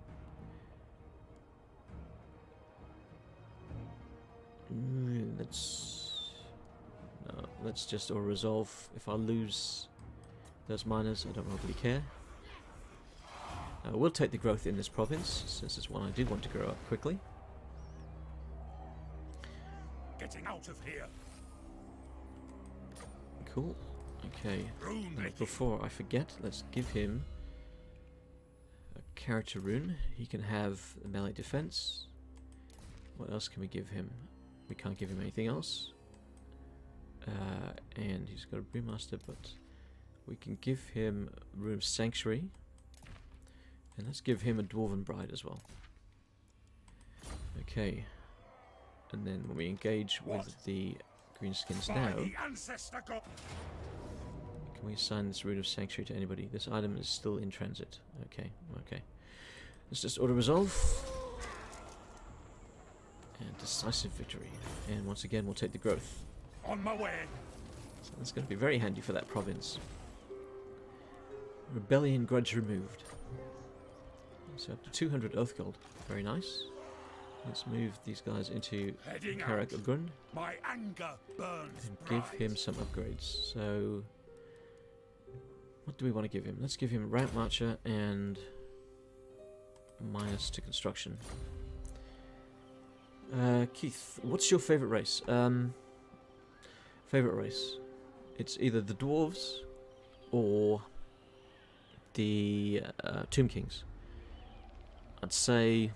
Let's just resolve. If I lose those miners, I don't really care. We'll take the growth in this province, since it's one I do want to grow up quickly. Getting out of here. Cool. Okay. And before I forget, let's give him a character rune. He can have a melee defense. What else can we give him? We can't give him anything else. And he's got a Brewmaster, but we can give him Rune of Sanctuary. And let's give him a Dwarven Bride as well. Okay. And then when we engage with the Greenskins now, can we assign this Rune of Sanctuary to anybody? This item is still in transit. Okay, okay. Let's just auto-resolve. And decisive victory. And once again, we'll take the growth. On my way. So that's going to be very handy for that province. Rebellion grudge removed. So up to 200 Oath Gold. Very nice. Let's move these guys into Karak-Zorn My anger burns and give him some upgrades. So what do we want to give him? Let's give him Ramp Marcher and minus to construction. Keith, what's your favourite race? Favourite race? It's either the Dwarves or the Tomb Kings. I'd say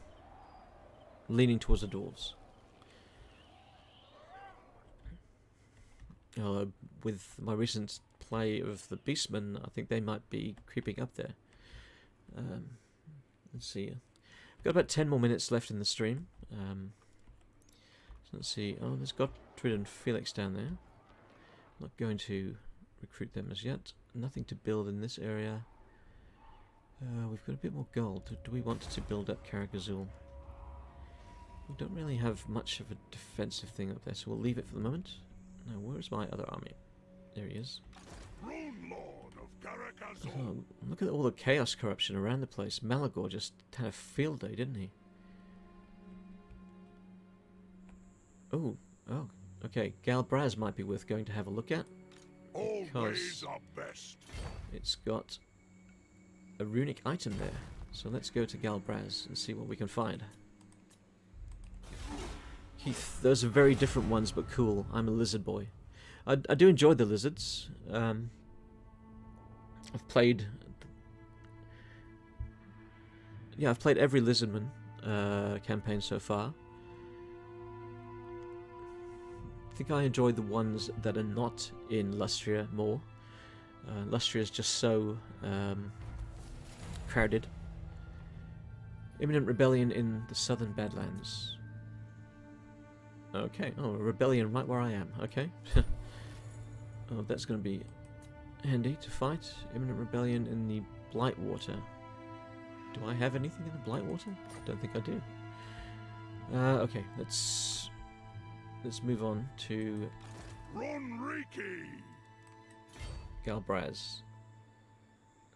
leaning towards the Dwarves. With my recent play of the Beastmen, I think they might be creeping up there. Let's see. We've got about 10 more minutes left in the stream. So let's see. Oh, there's Gottfried and Felix down there. Not going to recruit them as yet. Nothing to build in this area. We've got a bit more gold. Do we want to build up Karak-Zorn? We don't really have much of a defensive thing up there, so we'll leave it for the moment. Now, where's my other army? There he is. Rune Lord of Karak-Zorn. Oh, look at all the chaos corruption around the place. Malagor just had a field day, didn't he? Oh, okay. Galbraz might be worth going to have a look at. Always our best. It's got a runic item there. So let's go to Galbraz and see what we can find. Heath, those are very different ones, but cool. I'm a lizard boy. I do enjoy the lizards. I've played... Yeah, I've played every Lizardman campaign so far. think I enjoy the ones that are not in Lustria more. Lustria is just so crowded. Imminent rebellion in the southern Badlands. Okay, oh, a rebellion right where I am, okay. Oh, that's going to be handy to fight. Imminent rebellion in the Blightwater. Do I have anything in the Blightwater? Don't think I do. Okay, let's move on to Runriki! Galbraz.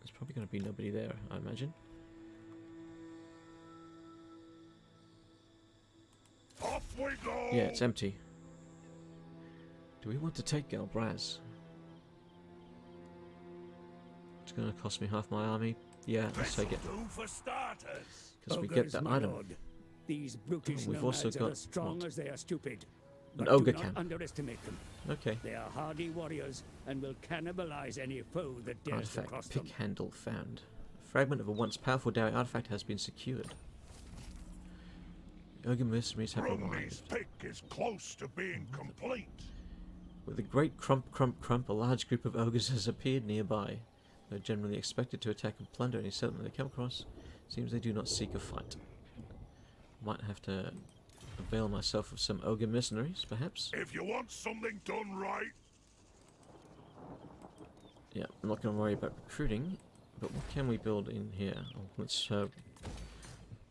There's probably going to be nobody there, I imagine. Off we go! Yeah, it's empty. Do we want to take Galbraz? It's going to cost me half my army. Yeah, let's take it. This'll do for starters. Because we get Ogres, that my item. lord. These brutish We've also nomads are got as strong what? as they are stupid. An But ogre do not camp. underestimate them. Okay. They are hardy warriors and will cannibalize any foe that dares to cross Artifact. them. Pick handle found. A fragment of a once powerful dowry artifact has been secured. Ogre mercenaries have Brumley's arrived. pick is close to being complete. With a great crump, crump, crump, a large group of ogres has appeared nearby. They're generally expected to attack and plunder any settlement they come across. Seems they do not seek a fight. Might have to avail myself of some ogre mercenaries, perhaps. If you want something done right, Yeah, I'm not going to worry about recruiting, but what can we build in here? Oh, let's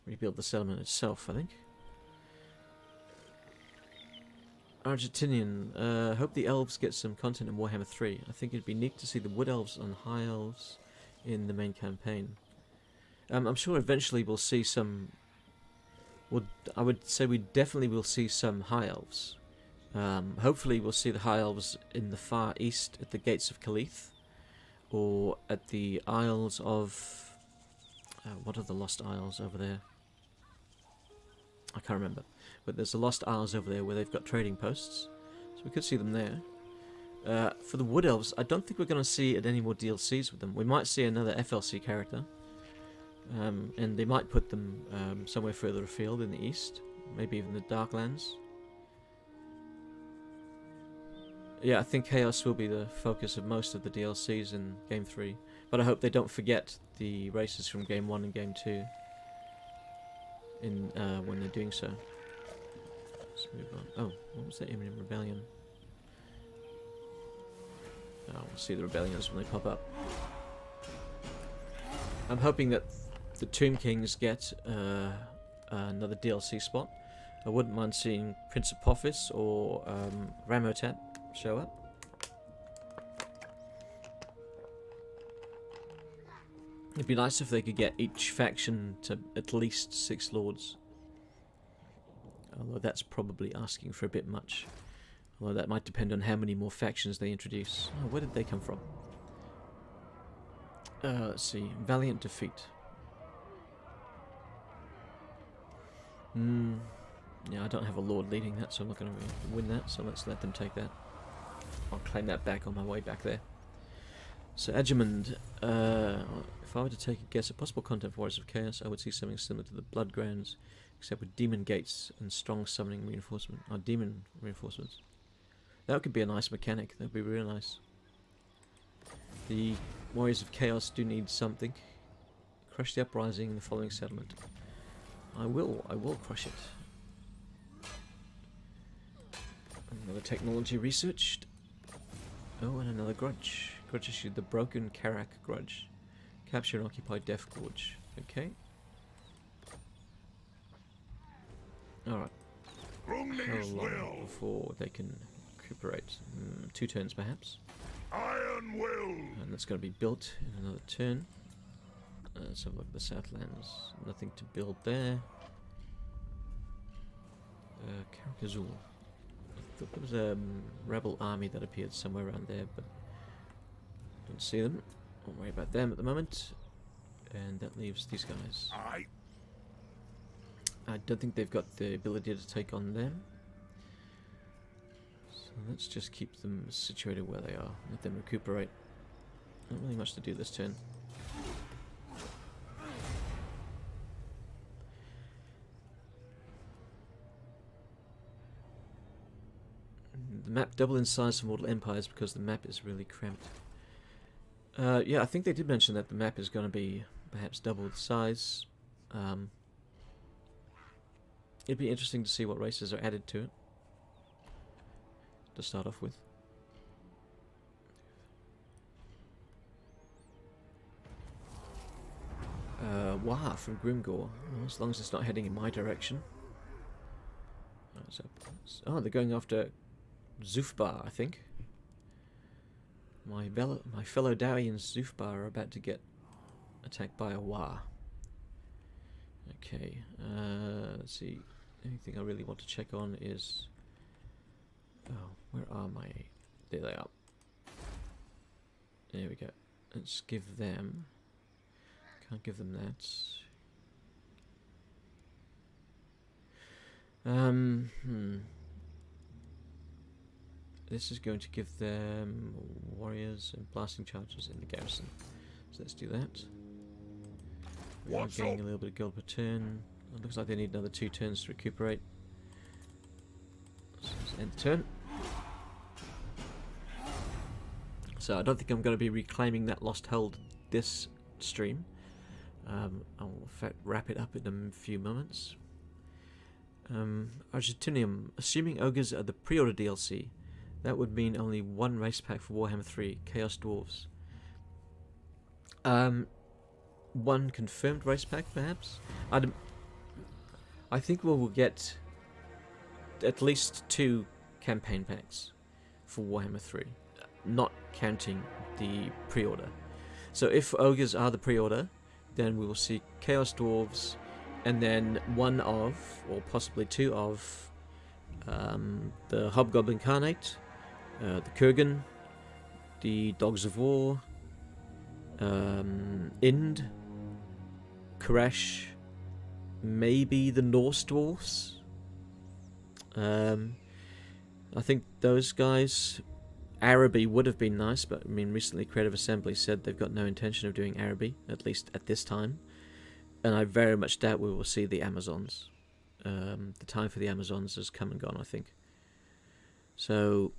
rebuild the settlement itself, I think. Argentinian, hope the elves get some content in Warhammer 3. I think it'd be neat to see the wood elves and high elves in the main campaign. I'm sure eventually we'll see some... Well, I would say we definitely will see some high elves. Hopefully we'll see the high elves in the far east at the gates of Kaleith, or at the Isles of... what are the Lost Isles over there? I can't remember. But there's the Lost Isles over there where they've got trading posts, so we could see them there. For the Wood Elves, I don't think we're going to see any more DLCs with them. We might see another FLC character, and they might put them somewhere further afield in the east, maybe even the Darklands. Yeah, I think Chaos will be the focus of most of the DLCs in Game 3, but I hope they don't forget the races from Game 1 and Game 2 in when they're doing so. Let's move on. Oh, what was that Imminent Rebellion? Oh, we'll see the rebellions when they pop up. I'm hoping that the Tomb Kings get another DLC spot. I wouldn't mind seeing Prince Apophis or Ramotet show up. It'd be nice if they could get each faction to at least 6 lords. Although that's probably asking for a bit much. Although that might depend on how many more factions they introduce. Oh, where did they come from? Let's see. Valiant Defeat. Yeah, I don't have a lord leading that, so I'm not going to win that. So let's let them take that. I'll claim that back on my way back there. So Agimund, if I were to take a guess at possible content for Warriors of Chaos, I would see something similar to the Bloodgrounds, except with demon gates and strong summoning reinforcement, or demon reinforcements. That could be a nice mechanic. That would be really nice. The Warriors of Chaos do need something. Crush the uprising in the following settlement. I will crush it. Another technology researched. Oh, and another grudge. Grudge issued the Broken Karak Grudge. Capture and occupy Death Gorge. Okay. Alright. How Brumley's long will, before they can recuperate? 2 turns perhaps. iron will. And that's going to be built in another turn. Let's have a look at the Southlands. Nothing to build there. Karakazul. I thought there was a rebel army that appeared somewhere around there, but don't see them. Don't worry about them at the moment. And that leaves these guys. Aye. I don't think they've got the ability to take on them. So let's just keep them situated where they are. Let them recuperate. Not really much to do this turn. The map double in size for Mortal Empires because the map is really cramped. Yeah, I think they did mention that the map is going to be perhaps double the size. It'd be interesting to see what races are added to it to start off with. Wow, from Grimgore. Well, as long as it's not heading in my direction. Oh, they're going after Zufbar, I think. My fellow Dowie and Zufbar are about to get attacked by a Wa. Okay, let's see. Anything I really want to check on is... Oh, where are my... There they are. There we go. Let's give them... Can't give them that. This is going to give them warriors and blasting charges in the garrison. So let's do that. We're getting a little bit of gold per turn. It looks like they need another 2 turns to recuperate. So let's end the turn. So I don't think I'm going to be reclaiming that lost hold this stream. I'll in fact wrap it up in a few moments. Argentinium. Assuming ogres are the pre-order DLC, that would mean only 1 race pack for Warhammer 3, Chaos Dwarves. 1 confirmed race pack, perhaps? I think we will get at least 2 campaign packs for Warhammer 3, not counting the pre-order. So if ogres are the pre-order, then we will see Chaos Dwarves, and then 1 of, or possibly 2 of, the Hobgoblin Incarnate, the Kurgan, the Dogs of War, Ind, Koresh, maybe the Norse Dwarfs. I think those guys... Araby would have been nice, but I mean, recently Creative Assembly said they've got no intention of doing Araby, at least at this time. And I very much doubt we will see the Amazons. The time for the Amazons has come and gone, I think. So,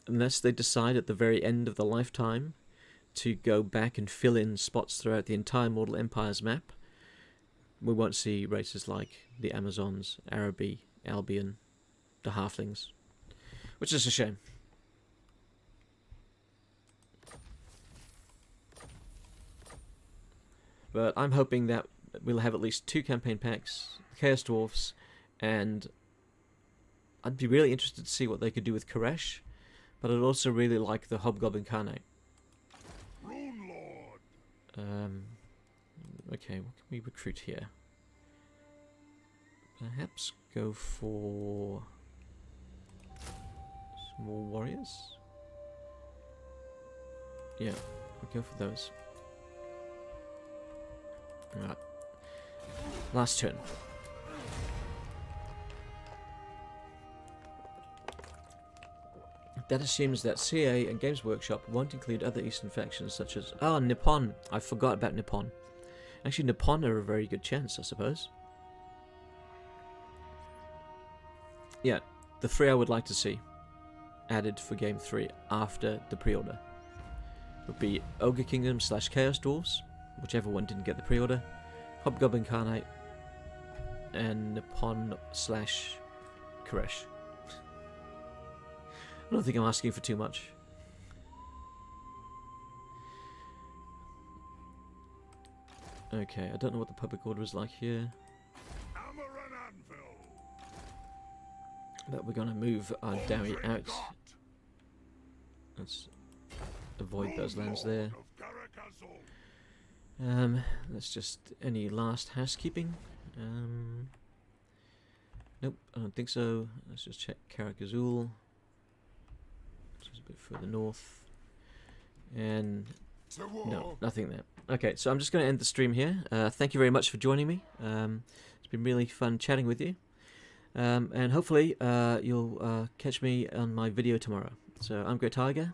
unless they decide at the very end of the lifetime to go back and fill in spots throughout the entire Mortal Empires map, we won't see races like the Amazons, Araby, Albion, the Halflings. Which is a shame. But I'm hoping that we'll have at least 2 campaign packs, Chaos Dwarfs, and I'd be really interested to see what they could do with Koresh, but I'd also really like the Hobgoblin Incarnate. Rune Lord. Okay, what can we recruit here? Perhaps go for some more warriors? Yeah, we'll go for those. Alright. Last turn. That assumes that CA and Games Workshop won't include other Eastern factions such as... Oh, Nippon! I forgot about Nippon. Actually, Nippon are a very good chance, I suppose. Yeah, the 3 I would like to see added for Game 3 after the pre-order would be Ogre Kingdom / Chaos Dwarves, whichever one didn't get the pre-order, Hobgoblin Incarnate, and Nippon / Koresh. I don't think I'm asking for too much. Okay, I don't know what the public order is like here, Hammer and anvil. but we're going to move our Dowie out. Let's avoid those lands there. Let's just... Any last housekeeping? Nope, I don't think so. Let's just check Karak Azul. Just a bit further north. And... no, nothing there. Okay, so I'm just going to end the stream here. Thank you very much for joining me. It's been really fun chatting with you. And hopefully you'll catch me on my video tomorrow. So I'm Great Tiger.